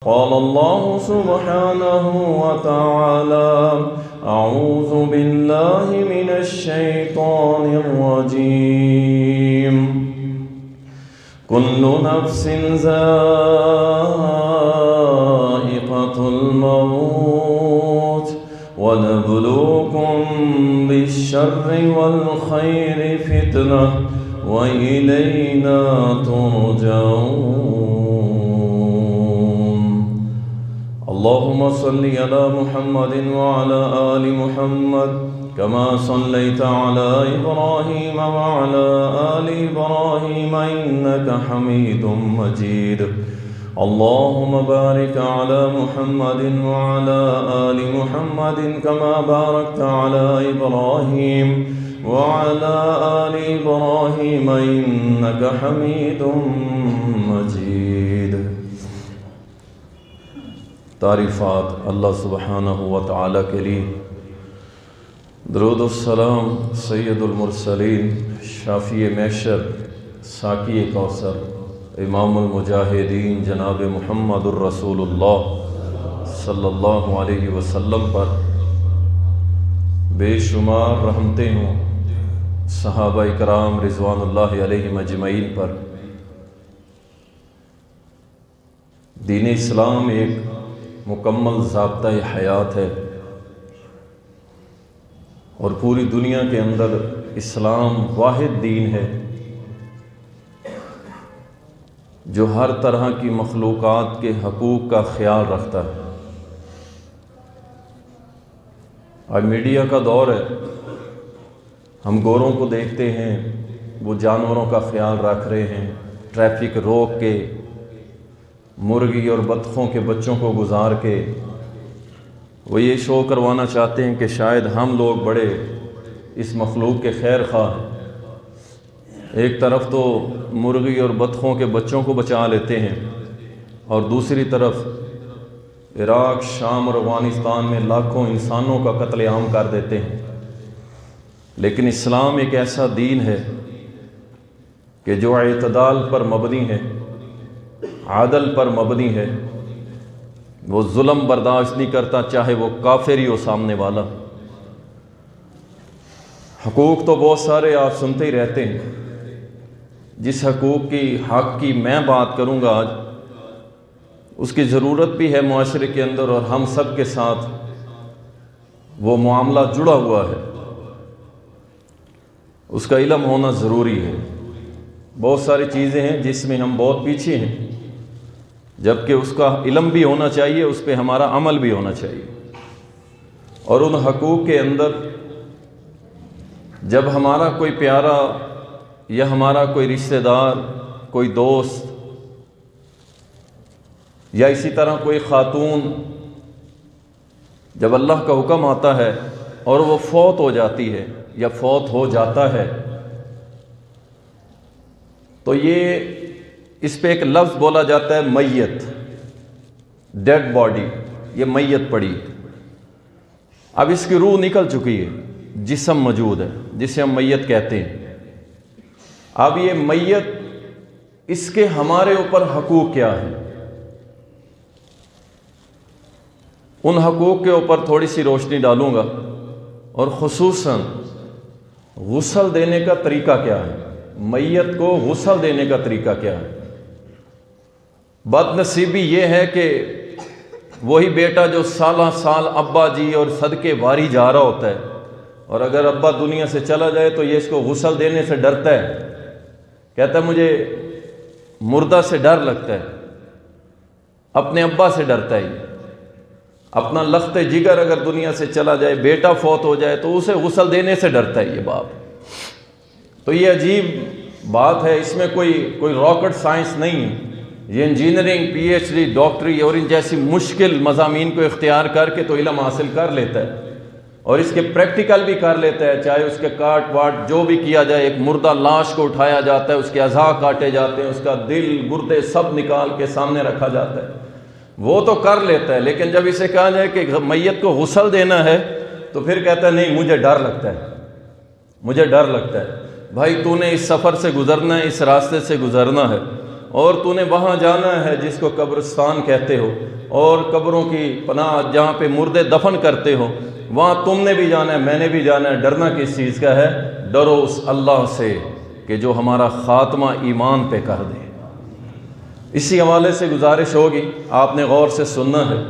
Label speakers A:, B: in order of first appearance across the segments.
A: قال الله سبحانه وتعالى: أعوذ بالله من الشيطان الرجيم. كل نفس ذائقة الموت ونبلوكم بالشر والخير فتنة وإلينا ترجعون. اللهم صل على محمد وعلى آل محمد كما صليت على إبراهيم وعلى آل إبراهيم إنك حميد مجيد. اللهم بارك على محمد وعلى آل محمد كما باركت على إبراهيم وعلى آل إبراهيم إنك حميد مجيد. تعریفات اللہ سبحانہ و تعالیٰ کے لیے، درود السلام سید المرسلین، شافی محشر، ساقی کوثر، امام المجاہدین جناب محمد الرسول اللہ صلی اللہ علیہ وسلم پر بے شمار رحمتیں ہوں، صحابہ کرام رضوان اللہ علیہم اجمعین پر۔ دین اسلام ایک مکمل ضابطہ حیات ہے، اور پوری دنیا کے اندر اسلام واحد دین ہے جو ہر طرح کی مخلوقات کے حقوق کا خیال رکھتا ہے۔ آج میڈیا کا دور ہے، ہم گوروں کو دیکھتے ہیں وہ جانوروں کا خیال رکھ رہے ہیں، ٹریفک روک کے، مرغی اور بطخوں کے بچوں کو گزار کے وہ یہ شو کروانا چاہتے ہیں کہ شاید ہم لوگ بڑے اس مخلوق کے خیر خواہ ہیں۔ ایک طرف تو مرغی اور بطخوں کے بچوں کو بچا لیتے ہیں، اور دوسری طرف عراق، شام اور افغانستان میں لاکھوں انسانوں کا قتل عام کر دیتے ہیں۔ لیکن اسلام ایک ایسا دین ہے کہ جو اعتدال پر مبنی ہے، عادل پر مبنی ہے، وہ ظلم برداشت نہیں کرتا، چاہے وہ کافر ہی ہو سامنے والا۔ حقوق تو بہت سارے آپ سنتے ہی رہتے ہیں، جس حقوق کی حق کی میں بات کروں گا آج، اس کی ضرورت بھی ہے معاشرے کے اندر، اور ہم سب کے ساتھ وہ معاملہ جڑا ہوا ہے، اس کا علم ہونا ضروری ہے۔ بہت ساری چیزیں ہیں جس میں ہم بہت پیچھے ہیں، جبکہ اس کا علم بھی ہونا چاہیے، اس پہ ہمارا عمل بھی ہونا چاہیے۔ اور ان حقوق کے اندر جب ہمارا کوئی پیارا یا ہمارا کوئی رشتہ دار، کوئی دوست، یا اسی طرح کوئی خاتون، جب اللہ کا حکم آتا ہے اور وہ فوت ہو جاتی ہے یا فوت ہو جاتا ہے، تو یہ اس پہ ایک لفظ بولا جاتا ہے میت، ڈیڈ باڈی، یہ میت پڑی۔ اب اس کی روح نکل چکی ہے، جسم موجود ہے جسے ہم میت کہتے ہیں۔ اب یہ میت، اس کے ہمارے اوپر حقوق کیا ہیں؟ ان حقوق کے اوپر تھوڑی سی روشنی ڈالوں گا، اور خصوصاً غسل دینے کا طریقہ کیا ہے، میت کو غسل دینے کا طریقہ کیا ہے۔ بد نصیبی یہ ہے کہ وہی بیٹا جو سالہ سال ابا جی اور صدقے واری جا رہا ہوتا ہے، اور اگر ابا دنیا سے چلا جائے تو یہ اس کو غسل دینے سے ڈرتا ہے، کہتا ہے مجھے مردہ سے ڈر لگتا ہے، اپنے ابا سے ڈرتا ہے۔ اپنا لخت جگر اگر دنیا سے چلا جائے، بیٹا فوت ہو جائے، تو اسے غسل دینے سے ڈرتا ہے یہ باپ۔ تو یہ عجیب بات ہے، اس میں کوئی راکٹ سائنس نہیں ہے۔ یہ انجینئرنگ، پی ایچ ڈی، ڈاکٹری اور ان جیسی مشکل مضامین کو اختیار کر کے تو علم حاصل کر لیتا ہے، اور اس کے پریکٹیکل بھی کر لیتا ہے، چاہے اس کے کاٹ واٹ جو بھی کیا جائے۔ ایک مردہ لاش کو اٹھایا جاتا ہے، اس کے اعضاء کاٹے جاتے ہیں، اس کا دل، گردے سب نکال کے سامنے رکھا جاتا ہے، وہ تو کر لیتا ہے۔ لیکن جب اسے کہا جائے کہ میت کو غسل دینا ہے، تو پھر کہتا ہے نہیں، مجھے ڈر لگتا ہے، مجھے ڈر لگتا ہے۔ بھائی تو نے اس سفر سے گزرنا ہے، اس راستے سے گزرنا ہے، اور تو نے وہاں جانا ہے جس کو قبرستان کہتے ہو، اور قبروں کی پناہ جہاں پہ مردے دفن کرتے ہو وہاں تم نے بھی جانا ہے، میں نے بھی جانا ہے۔ ڈرنا کس چیز کا ہے؟ ڈرو اس اللہ سے کہ جو ہمارا خاتمہ ایمان پہ کر دے۔ اسی حوالے سے گزارش ہوگی، آپ نے غور سے سننا ہے۔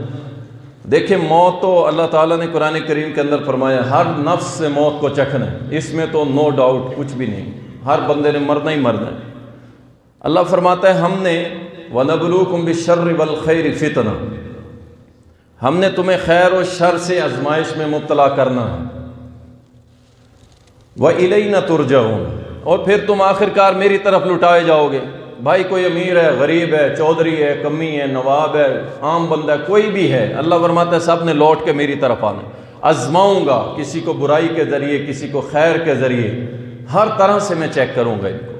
A: دیکھیں موت تو اللہ تعالیٰ نے قرآن کریم کے اندر فرمایا ہر نفس سے موت کو چکھنا ہے، اس میں تو نو ڈاؤٹ کچھ بھی نہیں، ہر بندے نے مرنا ہی مرنا ہے۔ اللہ فرماتا ہے ہم نے وَنَبْلُوكُمْ بِالشَّرِّ وَالْخَيْرِ فِتْنَةً، ہم نے تمہیں خیر و شر سے آزمائش میں مبتلا کرنا ہے۔ وَإِلَيْنَا تُرْجَعُونَ، اور پھر تم آخرکار میری طرف لٹائے جاؤ گے۔ بھائی کوئی امیر ہے، غریب ہے، چودھری ہے، کمی ہے، نواب ہے، عام بندہ ہے، کوئی بھی ہے، اللہ فرماتا ہے سب نے لوٹ کے میری طرف آنا۔ آزماؤں گا، کسی کو برائی کے ذریعے، کسی کو خیر کے ذریعے، ہر طرح سے میں چیک کروں گا ان کو۔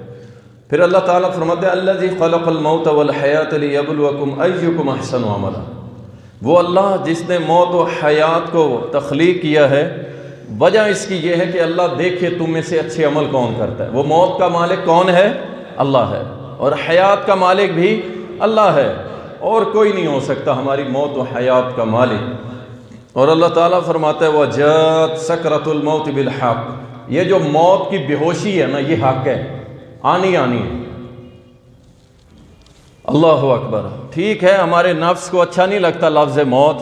A: پھر اللہ تعالیٰ فرماتا ہے الذی خلق الموت والحیات لیبلوکم ایکم احسن عملا، وہ اللہ جس نے موت و حیات کو تخلیق کیا ہے، وجہ اس کی یہ ہے کہ اللہ دیکھے تم میں سے اچھے عمل کون کرتا ہے۔ وہ موت کا مالک کون ہے؟ اللہ ہے، اور حیات کا مالک بھی اللہ ہے، اور کوئی نہیں ہو سکتا ہماری موت و حیات کا مالک۔ اور اللہ تعالیٰ فرماتا ہے وَجَاءَتْ سَكْرَةُ الْمَوْتِ بِالْحَقِّ، یہ جو موت کی بے ہوشی ہے نا، یہ حق ہے، آنی ہے۔ اللہ اکبر۔ ٹھیک ہے ہمارے نفس کو اچھا نہیں لگتا لفظ موت،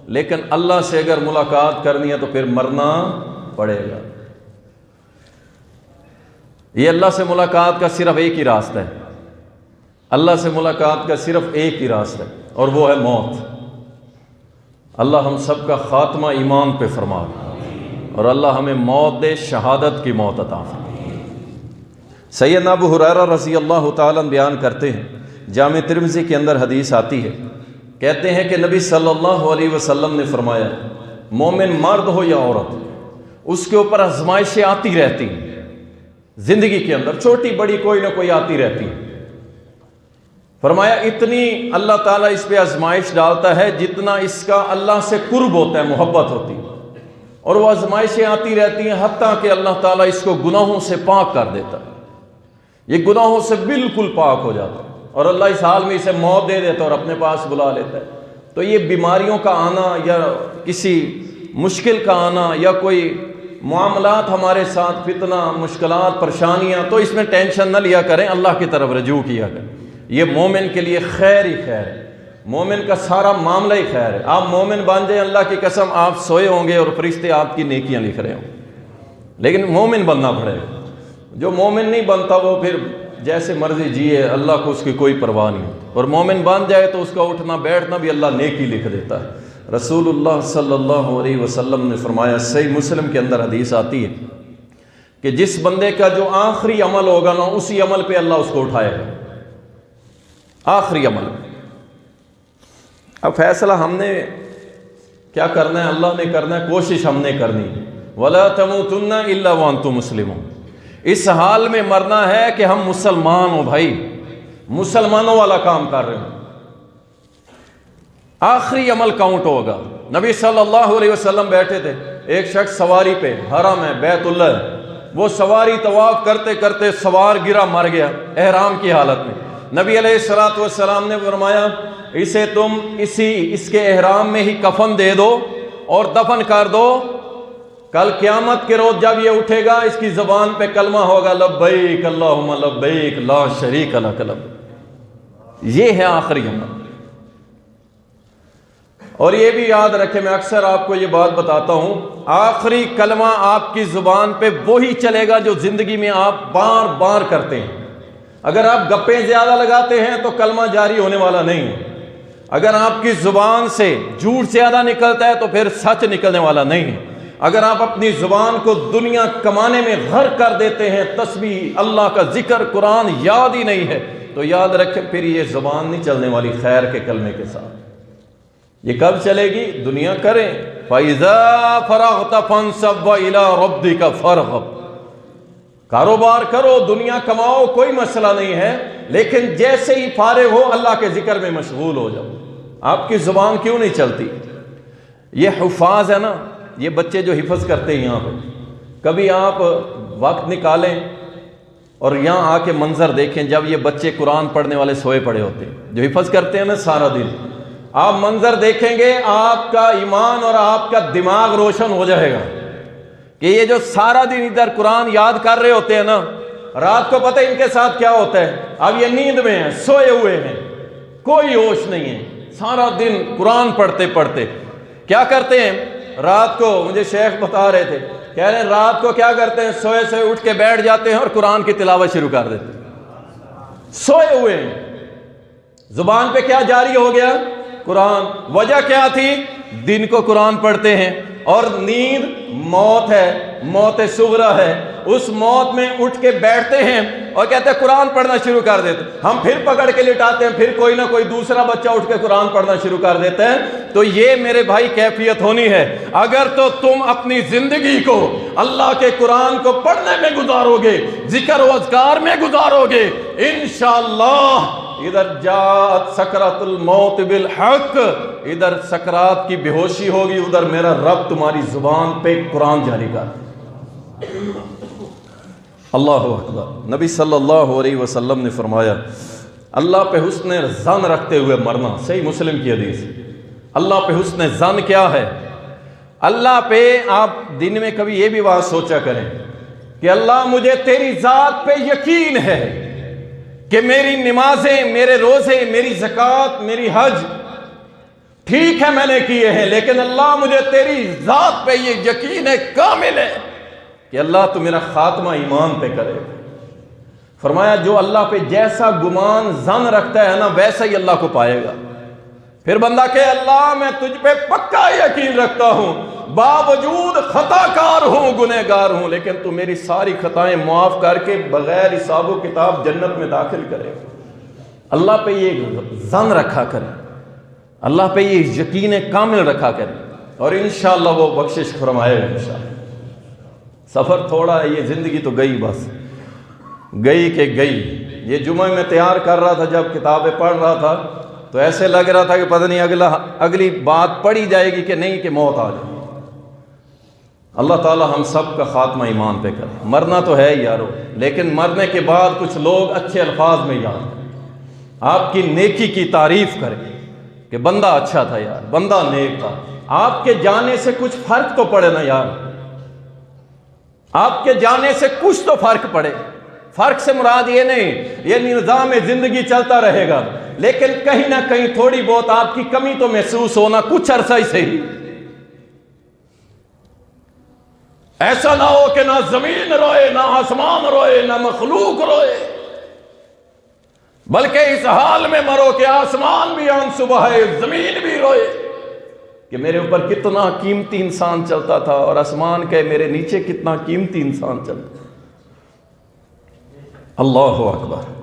A: لیکن اللہ سے اگر ملاقات کرنی ہے تو پھر مرنا پڑے گا۔ یہ اللہ سے ملاقات کا صرف ایک ہی راستہ ہے، اللہ سے ملاقات کا صرف ایک ہی راستہ ہے، اور وہ ہے موت۔ اللہ ہم سب کا خاتمہ ایمان پہ فرما، اور اللہ ہمیں موت دے، شہادت کی موت عطا فرما۔ سیدنا ابو ہریرہ رضی اللہ تعالیٰ بیان کرتے ہیں، جامع ترمذی کے اندر حدیث آتی ہے، کہتے ہیں کہ نبی صلی اللہ علیہ وسلم نے فرمایا مومن مرد ہو یا عورت، اس کے اوپر آزمائشیں آتی رہتی ہیں زندگی کے اندر، چھوٹی بڑی کوئی نہ کوئی آتی رہتی ہے۔ فرمایا اتنی اللہ تعالیٰ اس پہ آزمائش ڈالتا ہے جتنا اس کا اللہ سے قرب ہوتا ہے، محبت ہوتی ہے، اور وہ آزمائشیں آتی رہتی ہیں حتیٰ کہ اللہ تعالیٰ اس کو گناہوں سے پاک کر دیتا ہے، یہ گناہوں سے بالکل پاک ہو جاتا ہے، اور اللہ اس حال میں اسے موت دے دیتا ہے اور اپنے پاس بلا لیتا ہے۔ تو یہ بیماریوں کا آنا یا کسی مشکل کا آنا یا کوئی معاملات ہمارے ساتھ، فتنہ، مشکلات، پریشانیاں، تو اس میں ٹینشن نہ لیا کریں، اللہ کی طرف رجوع کیا کریں۔ یہ مومن کے لیے خیر ہی خیر ہے، مومن کا سارا معاملہ ہی خیر ہے۔ آپ مومن بن جائیں، اللہ کی قسم آپ سوئے ہوں گے اور فرشتے آپ کی نیکیاں لکھ رہے ہوں گے، لیکن مومن بننا پڑے گا۔ جو مومن نہیں بنتا وہ پھر جیسے مرضی جیے، اللہ کو اس کی کوئی پرواہ نہیں ہوتی، اور مومن بن جائے تو اس کا اٹھنا بیٹھنا بھی اللہ نیکی لکھ دیتا ہے۔ رسول اللہ صلی اللہ علیہ وسلم نے فرمایا، صحیح مسلم کے اندر حدیث آتی ہے کہ جس بندے کا جو آخری عمل ہوگا نا، اسی عمل پہ اللہ اس کو اٹھائے گا، آخری عمل۔ اب فیصلہ ہم نے کیا کرنا ہے، اللہ نے کرنا ہے، کوشش ہم نے کرنی ہے۔ وَلَا تَمُوتُنَّ إِلَّا وَأَنْتُمْ مُسْلِمُونَ، اس حال میں مرنا ہے کہ ہم مسلمان ہوں، بھائی مسلمانوں والا کام کر رہے ہیں، آخری عمل کاؤنٹ ہوگا۔ نبی صلی اللہ علیہ وسلم بیٹھے تھے، ایک شخص سواری پہ، حرم ہے، بیت اللہ ہے، وہ سواری طواف کرتے کرتے سوار گرا، مر گیا احرام کی حالت میں۔ نبی علیہ السلام نے فرمایا اسے تم اس کے احرام میں ہی کفن دے دو اور دفن کر دو، کل قیامت کے روز جب یہ اٹھے گا اس کی زبان پہ کلمہ ہوگا لبیک اللہم لبیک لا شریک لک لبیک۔ یہ ہے آخری عمل۔ اور یہ بھی یاد رکھیں، میں اکثر آپ کو یہ بات بتاتا ہوں، آخری کلمہ آپ کی زبان پہ وہی چلے گا جو زندگی میں آپ بار بار کرتے ہیں۔ اگر آپ گپیں زیادہ لگاتے ہیں تو کلمہ جاری ہونے والا نہیں ہے، اگر آپ کی زبان سے جھوٹ زیادہ نکلتا ہے تو پھر سچ نکلنے والا نہیں ہے، اگر آپ اپنی زبان کو دنیا کمانے میں غرق کر دیتے ہیں، تسبیح، اللہ کا ذکر، قرآن یاد ہی نہیں ہے، تو یاد رکھیں پھر یہ زبان نہیں چلنے والی خیر کے کلمے کے ساتھ۔ یہ کب چلے گی؟ دنیا کریں، فَإِذَا فَرَغْتَ فَانْصَبْ وَإِلَىٰ رَبِّكَ فَارْغَب، کاروبار کرو، دنیا کماؤ، کوئی مسئلہ نہیں ہے، لیکن جیسے ہی فارغ ہو اللہ کے ذکر میں مشغول ہو جاؤ۔ آپ کی زبان کیوں نہیں چلتی؟ یہ حفاظ ہے نا، یہ بچے جو حفظ کرتے ہیں یہاں پہ، کبھی آپ وقت نکالیں اور یہاں آ کے منظر دیکھیں جب یہ بچے قرآن پڑھنے والے سوئے پڑے ہوتے ہیں جو حفظ کرتے ہیں نا سارا دن، آپ منظر دیکھیں گے آپ کا ایمان اور آپ کا دماغ روشن ہو جائے گا کہ یہ جو سارا دن ادھر قرآن یاد کر رہے ہوتے ہیں نا، رات کو پتہ ان کے ساتھ کیا ہوتا ہے، اب یہ نیند میں ہیں، سوئے ہوئے ہیں، کوئی ہوش نہیں ہے، سارا دن قرآن پڑھتے پڑھتے کیا کرتے ہیں، رات کو مجھے شیخ بتا رہے تھے، کہہ رہے ہیں رات کو کیا کرتے ہیں، سوئے سے اٹھ کے بیٹھ جاتے ہیں اور قرآن کی تلاوت شروع کر دیتے ہیں، سوئے ہوئے ہیں، زبان پہ کیا جاری ہو گیا، قرآن۔ وجہ کیا تھی، دن کو قرآن پڑھتے ہیں، اور نیند موت ہے، موت صغرا ہے، اس موت میں اٹھ کے بیٹھتے ہیں اور کہتے ہیں قرآن پڑھنا شروع کر دیتے ہیں، ہم پھر پکڑ کے لٹاتے ہیں، پھر کوئی نہ کوئی دوسرا بچہ اٹھ کے قرآن پڑھنا شروع کر دیتے ہیں۔ تو یہ میرے بھائی کیفیت ہونی ہے، اگر تو تم اپنی زندگی کو اللہ کے قرآن کو پڑھنے میں گزارو گے، ذکر و اذکار میں گزارو گے، انشاءاللہ ادھر جاءت سکرات الموت بالحق، ادھر سکرات کی بے ہوشی ہوگی، ادھر میرا رب تمہاری زبان پہ قرآن جاری کر۔ اللہ اکبر۔ نبی صلی اللہ علیہ وسلم نے فرمایا اللہ پہ حسن ظن رکھتے ہوئے مرنا، صحیح مسلم کی حدیث۔ اللہ پہ حسن ظن کیا ہے، اللہ پہ آپ دن میں کبھی یہ بھی بات سوچا کریں کہ اللہ مجھے تیری ذات پہ یقین ہے کہ میری نمازیں، میرے روزے، میری زکوٰۃ، میری حج ٹھیک ہے میں نے کیے ہیں، لیکن اللہ مجھے تیری ذات پہ یہ یقین ہے کامل ہے کہ اللہ تو میرا خاتمہ ایمان پہ کرے۔ فرمایا جو اللہ پہ جیسا گمان ظن رکھتا ہے نا ویسا ہی اللہ کو پائے گا۔ پھر بندہ کہ اللہ میں تجھ پہ پکا یقین رکھتا ہوں، باوجود خطا کار ہوں، گنہگار ہوں، لیکن تو میری ساری خطائیں معاف کر کے بغیر حساب و کتاب جنت میں داخل کرے۔ اللہ پہ یہ ظن رکھا کرے، اللہ پہ یہ یقین کامل رکھا کرے، اور انشاءاللہ وہ بخشش فرمائے گا انشاءاللہ۔ سفر تھوڑا ہے، یہ زندگی تو گئی، بس گئی کہ گئی۔ یہ جمعہ میں تیار کر رہا تھا، جب کتابیں پڑھ رہا تھا تو ایسے لگ رہا تھا کہ پتہ نہیں اگلی بات پڑھی جائے گی کہ نہیں، کہ موت آ جائے۔ اللہ تعالی ہم سب کا خاتمہ ایمان پہ کرے۔ مرنا تو ہے یارو، لیکن مرنے کے بعد کچھ لوگ اچھے الفاظ میں یاد کریں، آپ کی نیکی کی تعریف کریں کہ بندہ اچھا تھا یار، بندہ نیک تھا۔ آپ کے جانے سے کچھ فرق تو پڑے نا یار، آپ کے جانے سے کچھ تو فرق پڑے۔ فرق سے مراد یہ نہیں یہ نظام زندگی چلتا رہے گا، لیکن کہیں نہ کہیں تھوڑی بہت آپ کی کمی تو محسوس ہونا کچھ عرصہ ہی صحیح۔ ایسا نہ ہو کہ نہ زمین روئے، نہ آسمان روئے، نہ مخلوق روئے، بلکہ اس حال میں مرو کہ آسمان بھی آنسو بہائے، زمین بھی روئے کہ میرے اوپر کتنا قیمتی انسان چلتا تھا، اور آسمان کہ میرے نیچے کتنا قیمتی انسان چلتا۔ اللہ اکبر۔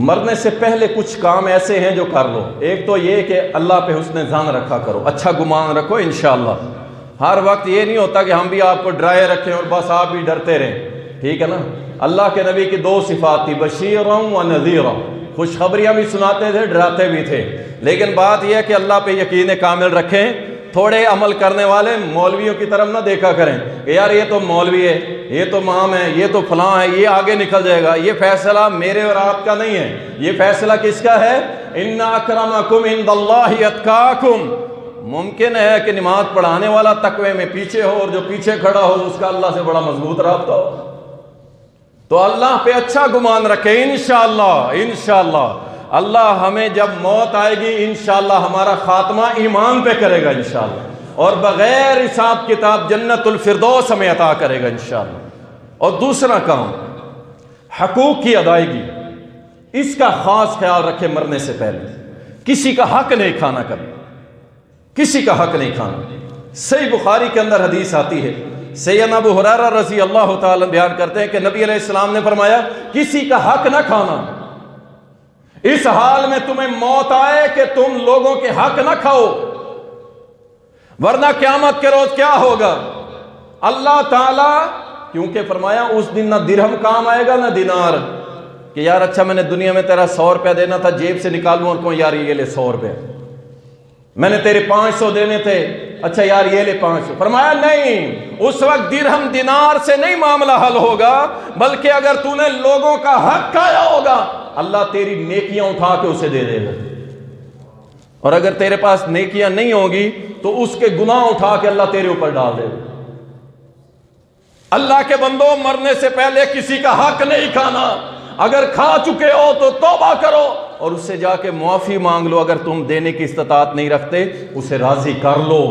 A: مرنے سے پہلے کچھ کام ایسے ہیں جو کر لو۔ ایک تو یہ کہ اللہ پہ حسن ظن رکھا کرو، اچھا گمان رکھو انشاءاللہ۔ ہر وقت یہ نہیں ہوتا کہ ہم بھی آپ کو ڈرائے رکھیں اور بس آپ بھی ڈرتے رہیں، ٹھیک ہے نا۔ اللہ کے نبی کی دو صفات تھی، بشیرا و نذیرا، خوشخبریاں بھی سناتے تھے، ڈراتے بھی تھے۔ لیکن بات یہ ہے کہ اللہ پہ یقین کامل رکھیں۔ تھوڑے عمل کرنے والے مولویوں کی طرف نہ دیکھا کریں کہ یار یہ تو مولوی ہے، یہ تو امام ہے، یہ تو فلاں ہے، یہ آگے نکل جائے گا۔ یہ فیصلہ میرے اور آپ کا نہیں ہے، یہ فیصلہ کس کا ہے؟ ان اکرمکم عند اللہ اتقاکم۔ ممکن ہے کہ نماز پڑھانے والا تقوی میں پیچھے ہو، اور جو پیچھے کھڑا ہو اس کا اللہ سے بڑا مضبوط رابطہ ہو۔ تو اللہ پہ اچھا گمان رکھے، انشاءاللہ انشاءاللہ اللہ ہمیں جب موت آئے گی انشاءاللہ ہمارا خاتمہ ایمان پہ کرے گا انشاءاللہ، اور بغیر حساب کتاب جنت الفردوس ہمیں عطا کرے گا انشاءاللہ۔ اور دوسرا کام، حقوق کی ادائیگی، اس کا خاص خیال رکھے۔ مرنے سے پہلے کسی کا حق نہیں کھانا، کبھی کسی کا حق نہیں کھانا۔ صحیح بخاری کے اندر حدیث آتی ہے، سیدنا ابو ہریرہ رضی اللہ تعالی بیان کرتے ہیں کہ نبی علیہ السلام نے فرمایا کسی کا حق نہ کھانا، اس حال میں تمہیں موت آئے کہ تم لوگوں کے حق نہ کھاؤ، ورنہ قیامت کے روز کیا ہوگا؟ اللہ تعالیٰ، کیونکہ فرمایا اس دن نہ درہم کام آئے گا نہ دینار، کہ یار اچھا میں نے دنیا میں تیرا 100 روپیہ دینا تھا، جیب سے نکالوں اور کہوں یار یہ لے 100 روپیہ، میں نے تیرے 500 دینے تھے، اچھا یار یہ لے 500. فرمایا نہیں، اس وقت درہم دینار سے نہیں معاملہ حل ہوگا، بلکہ اگر تو نے لوگوں کا حق کھایا ہوگا اللہ تیری نیکیاں اٹھا کے اسے دے دے گا، اور اگر تیرے پاس نیکیاں نہیں ہوں گی تو اس کے گناہ اٹھا کے اللہ تیرے اوپر ڈال دے گا. اللہ کے بندوں، مرنے سے پہلے کسی کا حق نہیں کھانا. اگر کھا چکے ہو تو توبہ کرو اور اس سے جا کے معافی مانگ لو. اگر تم دینے کی استطاعت نہیں رکھتے اسے راضی کر لو.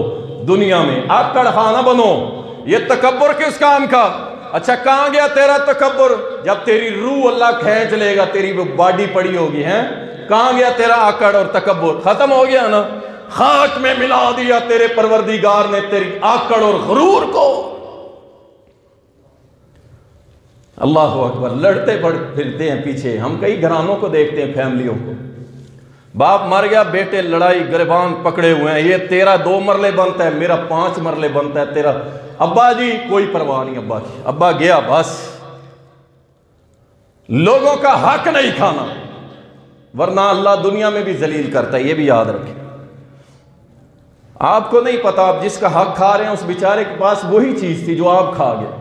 A: دنیا میں آکڑ خانہ بنو. یہ تکبر کس کام کا؟ اچھا کہاں گیا تیرا تکبر؟ جب تیری روح اللہ کھینچ لے گا، تیری وہ باڈی پڑی ہوگی ہیں، کہاں گیا تیرا آکڑ اور تکبر؟ ختم ہو گیا نا. خاک میں ملا دیا تیرے پروردگار نے تیری آکڑ اور غرور کو. اللہ اکبر. لڑتے پھرتے ہیں پیچھے. ہم کئی گھرانوں کو دیکھتے ہیں، فیملیوں کو، باپ مر گیا، بیٹے لڑائی گریبان پکڑے ہوئے ہیں، یہ تیرا 2 مرلے بنتا ہے، میرا 5 مرلے بنتا ہے، تیرا ابا جی کوئی پرواہ نہیں، ابا کی ابا گیا بس. لوگوں کا حق نہیں کھانا، ورنہ اللہ دنیا میں بھی ذلیل کرتا ہے. یہ بھی یاد رکھیں. آپ کو نہیں پتا آپ جس کا حق کھا رہے ہیں اس بیچارے کے پاس وہی چیز تھی جو آپ کھا گئے،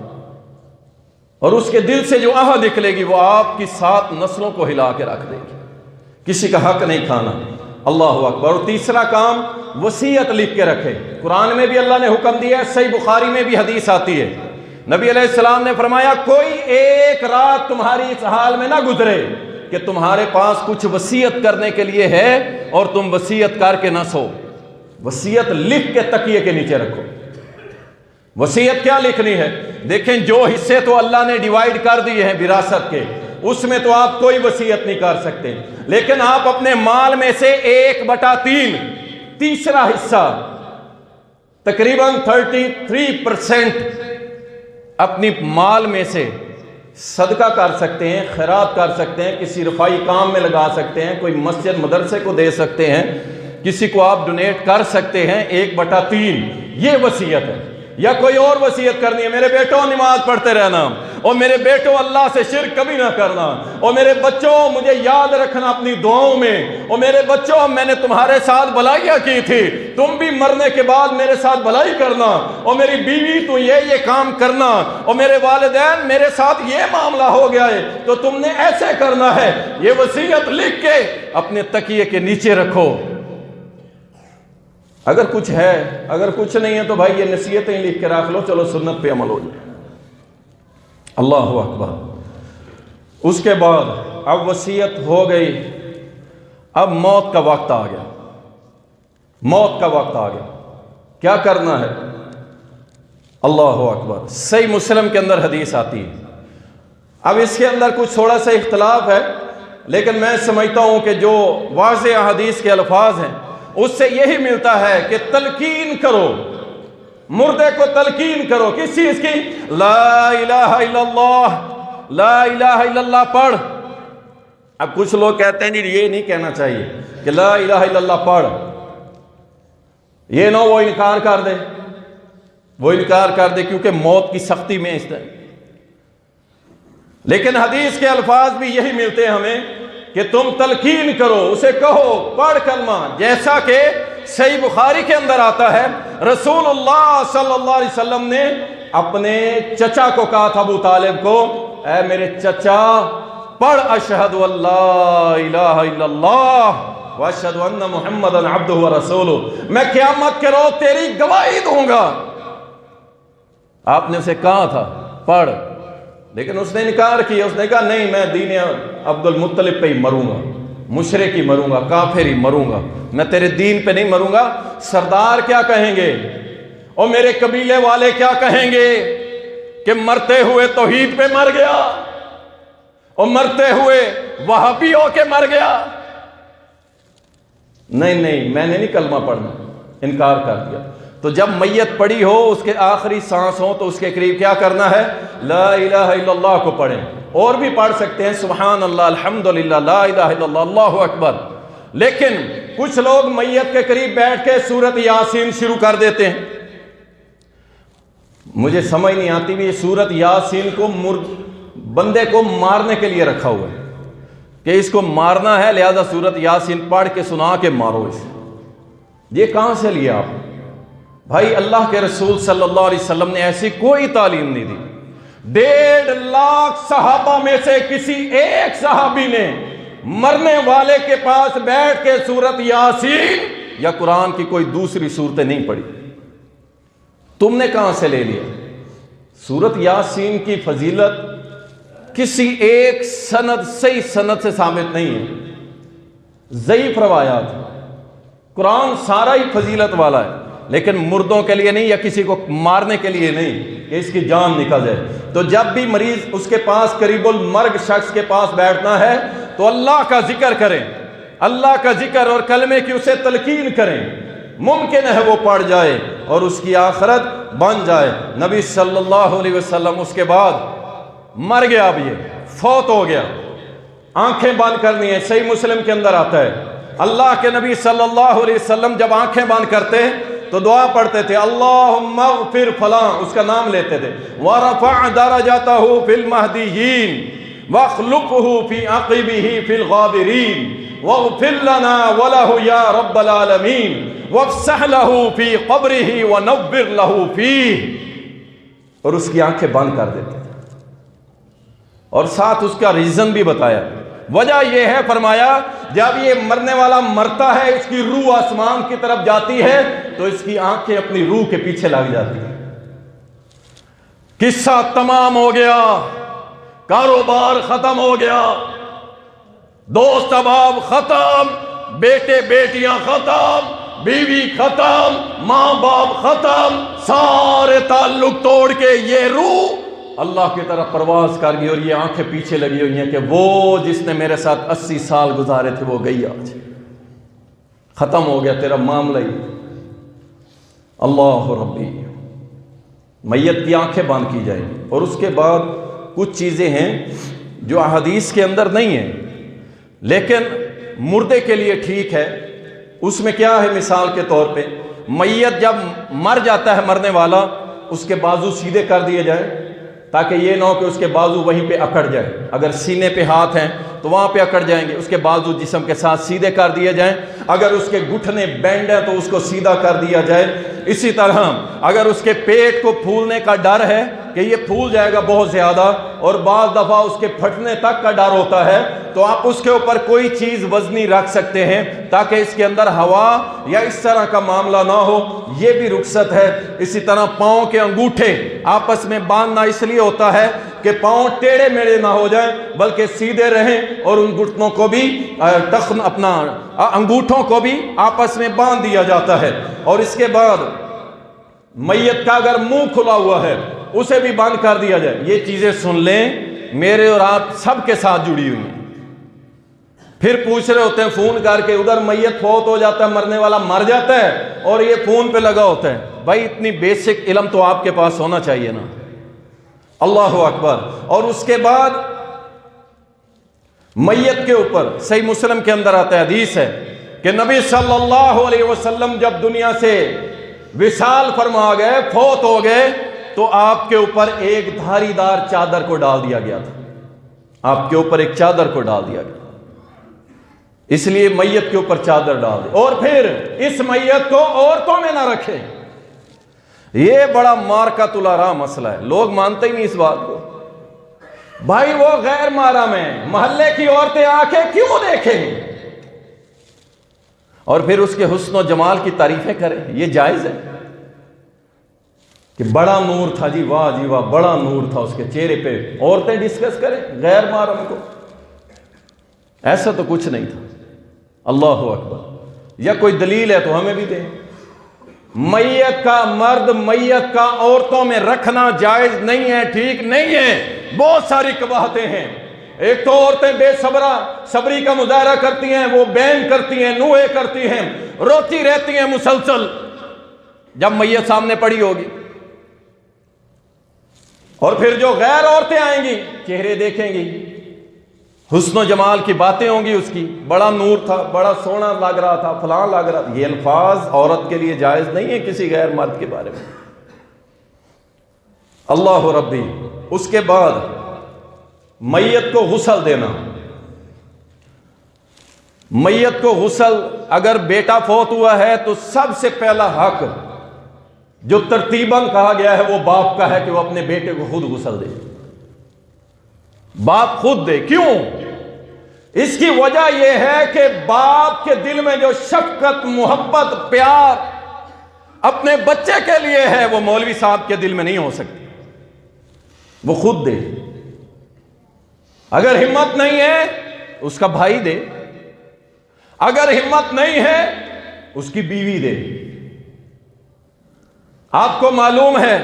A: اور اس کے دل سے جو آہ نکلے گی وہ آپ کی 7 نسلوں کو ہلا کے رکھ دے گی. کسی کا حق نہیں کھانا. اللہ اکبر. اور تیسرا کام، وصیت لکھ کے رکھے. قرآن میں بھی اللہ نے حکم دیا ہے، صحیح بخاری میں بھی حدیث آتی ہے. نبی علیہ السلام نے فرمایا کوئی ایک رات تمہاری اس حال میں نہ گزرے کہ تمہارے پاس کچھ وصیت کرنے کے لیے ہے اور تم وصیت کر کے نہ سو. وصیت لکھ کے تکیے کے نیچے رکھو. وصیت کیا لکھنی ہے؟ دیکھیں جو حصے تو اللہ نے ڈیوائیڈ کر دیے ہیں وراثت کے، اس میں تو آپ کوئی وصیت نہیں کر سکتے، لیکن آپ اپنے مال میں سے 1/3 تیسرا حصہ تقریباً 33% اپنی مال میں سے صدقہ کر سکتے ہیں، خیرات کر سکتے ہیں، کسی رفائی کام میں لگا سکتے ہیں، کوئی مسجد مدرسے کو دے سکتے ہیں، کسی کو آپ ڈونیٹ کر سکتے ہیں. 1/3 یہ وصیت ہے. یا کوئی اور وصیت کرنی ہے، میرے بیٹوں نماز پڑھتے رہنا، اور میرے بیٹوں اللہ سے شرک کبھی نہ کرنا، اور میرے بچوں مجھے یاد رکھنا اپنی دعاؤں میں، اور میرے بچوں میں نے تمہارے ساتھ بھلائیاں کی تھی، تم بھی مرنے کے بعد میرے ساتھ بھلائی کرنا، اور میری بیوی تو یہ کام کرنا، اور میرے والدین میرے ساتھ یہ معاملہ ہو گیا ہے تو تم نے ایسے کرنا ہے. یہ وصیت لکھ کے اپنے تکیے کے نیچے رکھو. اگر کچھ ہے، اگر کچھ نہیں ہے تو بھائی یہ نصیحتیں لکھ کے رکھ لو، چلو سنت پہ عمل ہو جائے. اللہ اکبر. اس کے بعد اب وصیت ہو گئی، اب موت کا وقت آ گیا. موت کا وقت آ گیا، کیا کرنا ہے؟ اللہ اکبر. صحیح مسلم کے اندر حدیث آتی ہے. اب اس کے اندر کچھ تھوڑا سا اختلاف ہے، لیکن میں سمجھتا ہوں کہ جو واضح حدیث کے الفاظ ہیں اس سے یہی ملتا ہے کہ تلقین کرو، مردے کو تلقین کرو. کس چیز کی؟ لا الہ الا اللہ، لا الہ الا اللہ پڑھ. اب کچھ لوگ کہتے ہیں جی یہ نہیں کہنا چاہیے کہ لا الہ الا اللہ پڑھ، یہ نہ وہ انکار کر دے، وہ انکار کر دے کیونکہ موت کی سختی میں اس طرح. لیکن حدیث کے الفاظ بھی یہی ملتے ہیں ہمیں کہ تم تلقین کرو، اسے کہو پڑھ کلمہ. جیسا کہ صحیح بخاری کے اندر آتا ہے رسول اللہ صلی اللہ علیہ وسلم نے اپنے چچا کو کہا تھا، ابو طالب کو، اے میرے چچا پڑھ اشہد ان لا الہ الا اللہ واشہد ان محمدًا عبدہ ورسولہ، میں قیامت کے روز تیری گواہی دوں گا. آپ نے اسے کہا تھا پڑھ، لیکن اس نے انکار کیا. اس نے کہا نہیں، میں دین عبد المطلب پہ ہی مروں گا، مشرک ہی مروں گا، کافر ہی مروں گا، میں تیرے دین پہ نہیں مروں گا. سردار کیا کہیں گے اور میرے قبیلے والے کیا کہیں گے کہ مرتے ہوئے توحید پہ مر گیا اور مرتے ہوئے وہابی ہو کے مر گیا. نہیں نہیں، میں نے نہیں کلمہ پڑھنا، انکار کر دیا. تو جب میت پڑی ہو، اس کے آخری سانس ہو، تو اس کے قریب کیا کرنا ہے؟ لا الہ الا اللہ کو پڑھیں. اور بھی پڑھ سکتے ہیں سبحان اللہ، الحمدللہ، لا الہ الا اللہ، اللہ اکبر. لیکن کچھ لوگ میت کے قریب بیٹھ کے سورت یاسین شروع کر دیتے ہیں. مجھے سمجھ نہیں آتی بھی یہ سورت یاسین کو بندے کو مارنے کے لیے رکھا ہوا ہے کہ اس کو مارنا ہے، لہذا سورت یاسین پڑھ کے سنا کے مارو اسے. یہ کہاں سے لیا آپ؟ بھائی اللہ کے رسول صلی اللہ علیہ وسلم نے ایسی کوئی تعلیم نہیں دی۔ 1.5 لاکھ صحابہ میں سے کسی ایک صحابی نے مرنے والے کے پاس بیٹھ کے سورت یاسین یا قرآن کی کوئی دوسری صورتیں نہیں پڑھی۔ تم نے کہاں سے لے لیا؟ سورت یاسین کی فضیلت کسی ایک سند صحیح سند سے ثابت نہیں ہے، ضعیف روایات۔ قرآن سارا ہی فضیلت والا ہے، لیکن مردوں کے لیے نہیں یا کسی کو مارنے کے لیے نہیں کہ اس کی جان نکل جائے۔ تو جب بھی مریض اس کے پاس قریب المرگ شخص کے پاس بیٹھنا ہے تو اللہ کا ذکر کریں، اللہ کا ذکر اور کلمے کی اسے تلقین کریں، ممکن ہے وہ پڑھ جائے اور اس کی آخرت بن جائے۔ نبی صلی اللہ علیہ وسلم اس کے بعد مر گیا، اب یہ فوت ہو گیا، آنکھیں بند کرنی ہے، صحیح مسلم کے اندر آتا ہے۔ اللہ کے نبی صلی اللہ علیہ وسلم جب آنکھیں بند کرتے تو دعا پڑھتے تھے، اللہم اغفر فلاں، اس کا نام لیتے تھے، وَرَفَعْ دَرَجَتَهُ فِي الْمَهْدِيِّينَ وَاخْلُفْهُ فِي عَقِبِهِ فِي الْغَابِرِينَ وَاغْفِرْ لَنَا وَلَهُ يَا رَبَّ الْعَالَمِينَ وَافْسَحْ لَهُ فِي قَبْرِهِ وَنَوِّرْ لَهُ فِيهِ، اور اس کی آنکھیں بند کر دیتے تھے، اور ساتھ اس کا ریزن بھی بتایا۔ وجہ یہ ہے، فرمایا جب یہ مرنے والا مرتا ہے، اس کی روح آسمان کی طرف جاتی ہے تو اس کی آنکھیں اپنی روح کے پیچھے لگ جاتی ہیں۔ قصہ تمام ہو گیا، کاروبار ختم ہو گیا، دوست احباب ختم، بیٹے بیٹیاں ختم، بیوی ختم، ماں باپ ختم، سارے تعلق توڑ کے یہ روح اللہ کی طرف پرواز کر گئی، اور یہ آنکھیں پیچھے لگی ہوئی ہیں کہ وہ جس نے میرے ساتھ 80 سال گزارے تھے وہ گئی، آج ختم ہو گیا تیرا معاملہ ہی۔ اللہ ربی، میت کی آنکھیں بند کی جائیں گی۔ اور اس کے بعد کچھ چیزیں ہیں جو احادیث کے اندر نہیں ہیں لیکن مردے کے لیے ٹھیک ہے۔ اس میں کیا ہے؟ مثال کے طور پہ میت جب مر جاتا ہے مرنے والا، اس کے بازو سیدھے کر دیے جائیں تاکہ یہ نہ ہو کہ اس کے بازو وہیں پہ اکڑ جائے۔ اگر سینے پہ ہاتھ ہیں تو وہاں پہ اکڑ جائیں گے، اس کے بازو جسم کے ساتھ سیدھے کر دیے جائیں۔ اگر اس کے گھٹنے بینڈ ہیں تو اس کو سیدھا کر دیا جائے۔ اسی طرح اگر اس کے پیٹ کو پھولنے کا ڈر ہے کہ یہ پھول جائے گا بہت زیادہ، اور بعض دفعہ اس کے پھٹنے تک کا ڈر ہوتا ہے، تو آپ اس کے اوپر کوئی چیز وزنی رکھ سکتے ہیں تاکہ اس کے اندر ہوا یا اس طرح کا معاملہ نہ ہو، یہ بھی رخصت ہے۔ اسی طرح پاؤں کے انگوٹھے آپس میں باندھنا اس لیے ہوتا ہے کہ پاؤں ٹیڑے میڑے نہ ہو جائیں بلکہ سیدھے رہیں، اور ان گھٹنوں کو بھی اپنا انگوٹھوں کو بھی آپس میں باندھ دیا جاتا ہے۔ اور اس کے بعد میت کا اگر منہ کھلا ہوا ہے اسے بھی بند کر دیا جائے۔ یہ چیزیں سن لیں، میرے اور آپ سب کے ساتھ جڑی ہوئی ہیں۔ پھر پوچھ رہے ہوتے ہیں فون کر کے، ادھر میت فوت ہو جاتا ہے، مرنے والا مر جاتا ہے اور یہ فون پہ لگا ہوتا ہے۔ بھائی اتنی بیسک علم تو آپ کے پاس ہونا چاہیے نا۔ اللہ اکبر۔ اور اس کے بعد میت کے اوپر صحیح مسلم کے اندر آتا ہے، حدیث ہے کہ نبی صلی اللہ علیہ وسلم جب دنیا سے وصال فرما گئے، فوت ہو گئے، تو آپ کے اوپر ایک دھاری دار چادر کو ڈال دیا گیا تھا۔ آپ کے اوپر ایک چادر کو ڈال دیا گیا، اس لیے میت کے اوپر چادر ڈال دی۔ اور پھر اس میت کو عورتوں میں نہ رکھے۔ یہ بڑا مارکۃ الآراء مسئلہ ہے، لوگ مانتے ہی نہیں اس بات کو۔ بھائی وہ غیر محرم ہے، محلے کی عورتیں آ کے کیوں دیکھیں اور پھر اس کے حسن و جمال کی تعریفیں کریں؟ یہ جائز ہے کہ بڑا نور تھا جی، واہ جی واہ، بڑا نور تھا اس کے چہرے پہ، عورتیں ڈسکس کریں غیر محرم کو؟ ایسا تو کچھ نہیں تھا۔ اللہ اکبر۔ یا کوئی دلیل ہے تو ہمیں بھی دیں۔ میت کا مرد میت کا عورتوں میں رکھنا جائز نہیں ہے، ٹھیک نہیں ہے۔ بہت ساری قباحتیں ہیں۔ ایک تو عورتیں بے صبری کا مظاہرہ کرتی ہیں، وہ بین کرتی ہیں، نوحے کرتی ہیں، روتی رہتی ہیں مسلسل جب میت سامنے پڑی ہوگی۔ اور پھر جو غیر عورتیں آئیں گی، چہرے دیکھیں گی، حسن و جمال کی باتیں ہوں گی، اس کی بڑا نور تھا، بڑا سونا لگ رہا تھا، فلاں لگ رہا تھا۔ یہ الفاظ عورت کے لیے جائز نہیں ہے کسی غیر مرد کے بارے میں۔ اللہ ربی۔ اس کے بعد میت کو غسل دینا۔ میت کو غسل، اگر بیٹا فوت ہوا ہے تو سب سے پہلا حق جو ترتیباً کہا گیا ہے وہ باپ کا ہے کہ وہ اپنے بیٹے کو خود غسل دے، باپ خود دے۔ کیوں؟ اس کی وجہ یہ ہے کہ باپ کے دل میں جو شفقت، محبت، پیار اپنے بچے کے لیے ہے وہ مولوی صاحب کے دل میں نہیں ہو سکتی، وہ خود دے۔ اگر ہمت نہیں ہے اس کا بھائی دے، اگر ہمت نہیں ہے اس کی بیوی دے۔ آپ کو معلوم ہے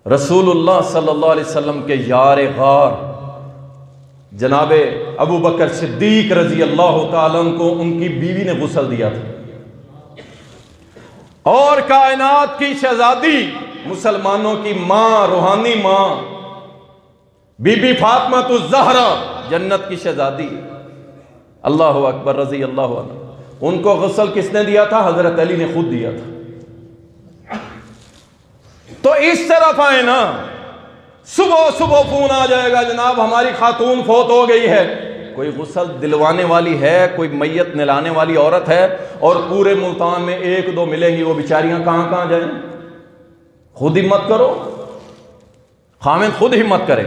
A: رسول اللہ صلی اللہ علیہ وسلم کے یار غار جناب ابو بکر صدیق رضی اللہ تعالیٰ عنہ کو ان کی بیوی نے غسل دیا تھا، اور کائنات کی شہزادی، مسلمانوں کی ماں، روحانی ماں، بی بی فاطمہ الزہرا، جنت کی شہزادی، اللہ اکبر، رضی اللہ عنہ، ان کو غسل کس نے دیا تھا؟ حضرت علی نے خود دیا تھا۔ تو اس طرف آئے نا، صبح صبح فون آ جائے گا جناب ہماری خاتون فوت ہو گئی ہے، کوئی غسل دلوانے والی ہے، کوئی میت نلانے والی عورت ہے، اور پورے ملتان میں ایک دو ملیں گی، وہ بیچاریاں کہاں کہاں جائیں؟ خود ہمت کرو، خامد خود ہمت کرے۔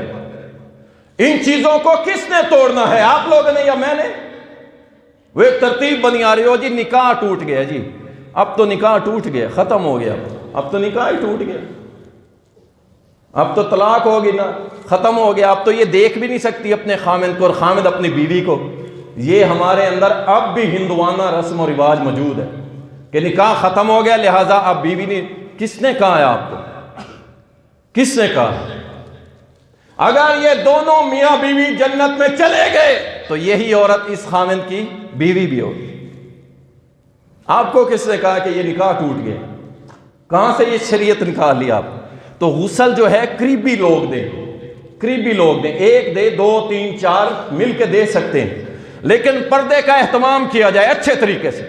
A: ان چیزوں کو کس نے توڑنا ہے؟ آپ لوگوں نے یا میں نے؟ وہ ایک ترتیب بنی آ رہی ہو جی، نکاح ٹوٹ گیا جی، اب تو نکاح ٹوٹ گیا، ختم ہو گیا، اب تو نکاح ہی ٹوٹ گیا، اب تو طلاق ہوگی نا، ختم ہو گیا، اب تو یہ دیکھ بھی نہیں سکتی اپنے خامد کو اور خامد اپنی بیوی کو۔ یہ ہمارے اندر اب بھی ہندوانہ رسم و رواج موجود ہے کہ نکاح ختم ہو گیا لہٰذا اب بیوی نہیں۔ کس نے کہا ہے آپ کو؟ کس نے کہا؟ اگر یہ دونوں میاں بیوی جنت میں چلے گئے تو یہی عورت اس خامد کی بیوی بھی ہوگی۔ آپ کو کس نے کہا کہ یہ نکاح ٹوٹ گیا؟ کہاں سے یہ شریعت نکال لی آپ؟ تو غسل جو ہے قریبی لوگ دیں، قریبی لوگ دیں، ایک دے، دو، تین، چار مل کے دے سکتے ہیں، لیکن پردے کا اہتمام کیا جائے اچھے طریقے سے،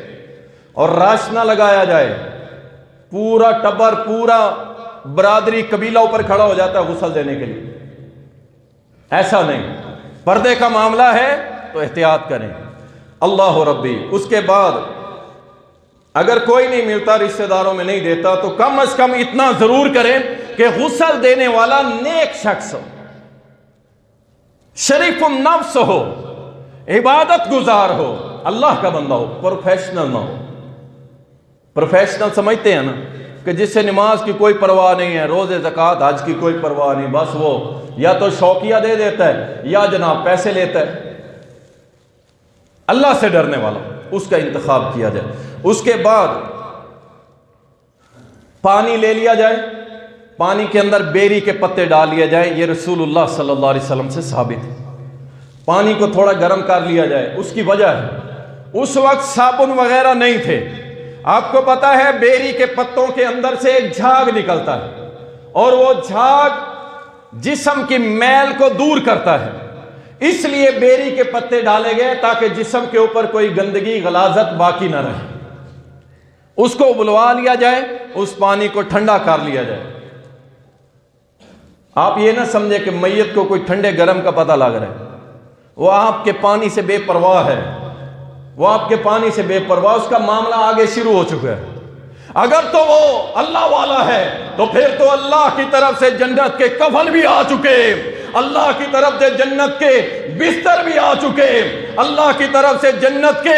A: اور راش نہ لگایا جائے۔ پورا ٹبر، پورا برادری، قبیلہ اوپر کھڑا ہو جاتا ہے غسل دینے کے لیے، ایسا نہیں۔ پردے کا معاملہ ہے تو احتیاط کریں۔ اللہ ربی۔ اس کے بعد اگر کوئی نہیں ملتا، رشتہ داروں میں نہیں دیتا، تو کم از کم اتنا ضرور کریں کہ غسل دینے والا نیک شخص ہو، شریف النفس ہو، عبادت گزار ہو، اللہ کا بندہ ہو، پروفیشنل نہ ہو۔ پروفیشنل سمجھتے ہیں نا کہ جس سے نماز کی کوئی پرواہ نہیں ہے، روزے، زکوٰۃ، حج کی کوئی پرواہ نہیں، بس وہ یا تو شوقیہ دے دیتا ہے یا جناب پیسے لیتا ہے۔ اللہ سے ڈرنے والا، اس کا انتخاب کیا جائے۔ اس کے بعد پانی لے لیا جائے، پانی کے اندر بیری کے پتے ڈال لیے جائیں، یہ رسول اللہ صلی اللہ علیہ وسلم سے ثابت ہے۔ پانی کو تھوڑا گرم کر لیا جائے، اس کی وجہ ہے اس وقت صابن وغیرہ نہیں تھے۔ آپ کو پتا ہے بیری کے پتوں کے اندر سے ایک جھاگ نکلتا ہے، اور وہ جھاگ جسم کی میل کو دور کرتا ہے، اس لیے بیری کے پتے ڈالے گئے تاکہ جسم کے اوپر کوئی گندگی، غلاظت باقی نہ رہے۔ اس کو ابلوا لیا جائے، اس پانی کو ٹھنڈا کر لیا جائے۔ آپ یہ نہ سمجھے کہ میت کو کوئی ٹھنڈے گرم کا پتہ لگ رہا ہے، وہ آپ کے پانی سے بے پرواہ ہے، وہ آپ کے پانی سے بے پرواہ، اس کا معاملہ آگے شروع ہو چکا ہے۔ اگر تو وہ اللہ والا ہے تو پھر تو اللہ کی طرف سے جنت کے کفن بھی آ چکے، اللہ کی طرف سے جنت کے بستر بھی آ چکے، اللہ کی طرف سے جنت کے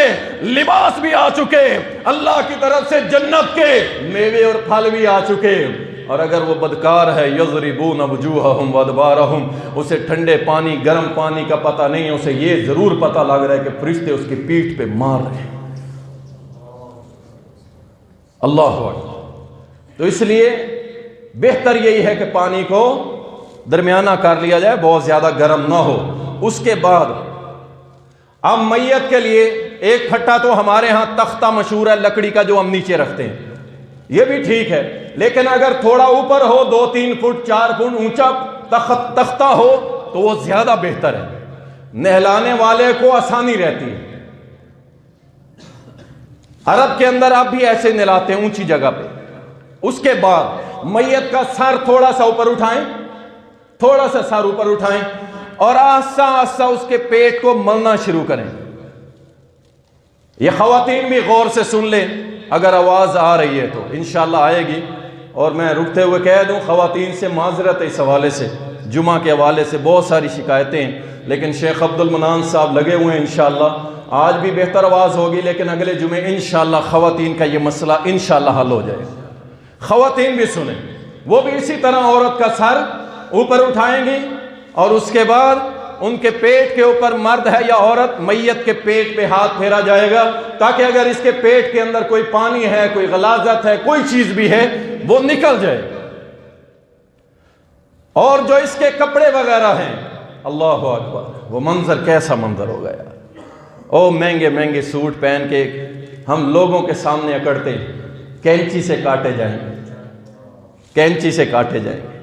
A: لباس بھی آ چکے، اللہ کی طرف سے جنت کے میوے اور پھل بھی آ چکے۔ اور اگر وہ بدکار ہے یضربون وجوہہم وادبارہم، اسے ٹھنڈے پانی، گرم پانی کا پتہ نہیں ہے، اسے یہ ضرور پتہ لگ رہا ہے کہ فرشتے اس کی پیٹھ پہ مار رہے ہیں۔ اللہ اکبر۔ تو اس لیے بہتر یہی ہے کہ پانی کو درمیانہ کر لیا جائے، بہت زیادہ گرم نہ ہو۔ اس کے بعد اب میت کے لیے ایک پھٹا تو ہمارے ہاں تختہ مشہور ہے لکڑی کا جو ہم نیچے رکھتے ہیں، یہ بھی ٹھیک ہے، لیکن اگر تھوڑا اوپر ہو، 2-3 فٹ 4 فٹ اونچا تختہ ہو تو وہ زیادہ بہتر ہے، نہلانے والے کو آسانی رہتی ہے۔ عرب کے اندر آپ بھی ایسے نہلاتے ہیں اونچی جگہ پہ۔ اس کے بعد میت کا سر تھوڑا سا اوپر اٹھائیں، تھوڑا سا سر اوپر اٹھائیں، اور آہستہ آہستہ اس کے پیٹ کو ملنا شروع کریں۔ یہ خواتین بھی غور سے سن لیں، اگر آواز آ رہی ہے تو انشاءاللہ آئے گی. اور میں رکتے ہوئے کہہ دوں خواتین سے معذرت ہے اس حوالے سے، جمعہ کے حوالے سے بہت ساری شکایتیں ہیں، لیکن شیخ عبد المنان صاحب لگے ہوئے ہیں انشاءاللہ. آج بھی بہتر آواز ہوگی لیکن اگلے جمعے انشاءاللہ خواتین کا یہ مسئلہ انشاءاللہ حل ہو جائے. خواتین بھی سنیں، وہ بھی اسی طرح عورت کا سر اوپر اٹھائیں گی اور اس کے بعد ان کے پیٹ کے اوپر مرد ہے یا عورت، میت کے پیٹ پہ ہاتھ پھیرا جائے گا تاکہ اگر اس کے پیٹ کے اندر کوئی پانی ہے، کوئی غلاظت ہے، کوئی چیز بھی ہے وہ نکل جائے. اور جو اس کے کپڑے وغیرہ ہیں، اللہ اکبر، وہ منظر کیسا منظر ہو گیا. او مہنگے مہنگے سوٹ پہن کے ہم لوگوں کے سامنے اکڑتے، کینچی سے کاٹے جائیں گے، کینچی سے کاٹے جائیں گے.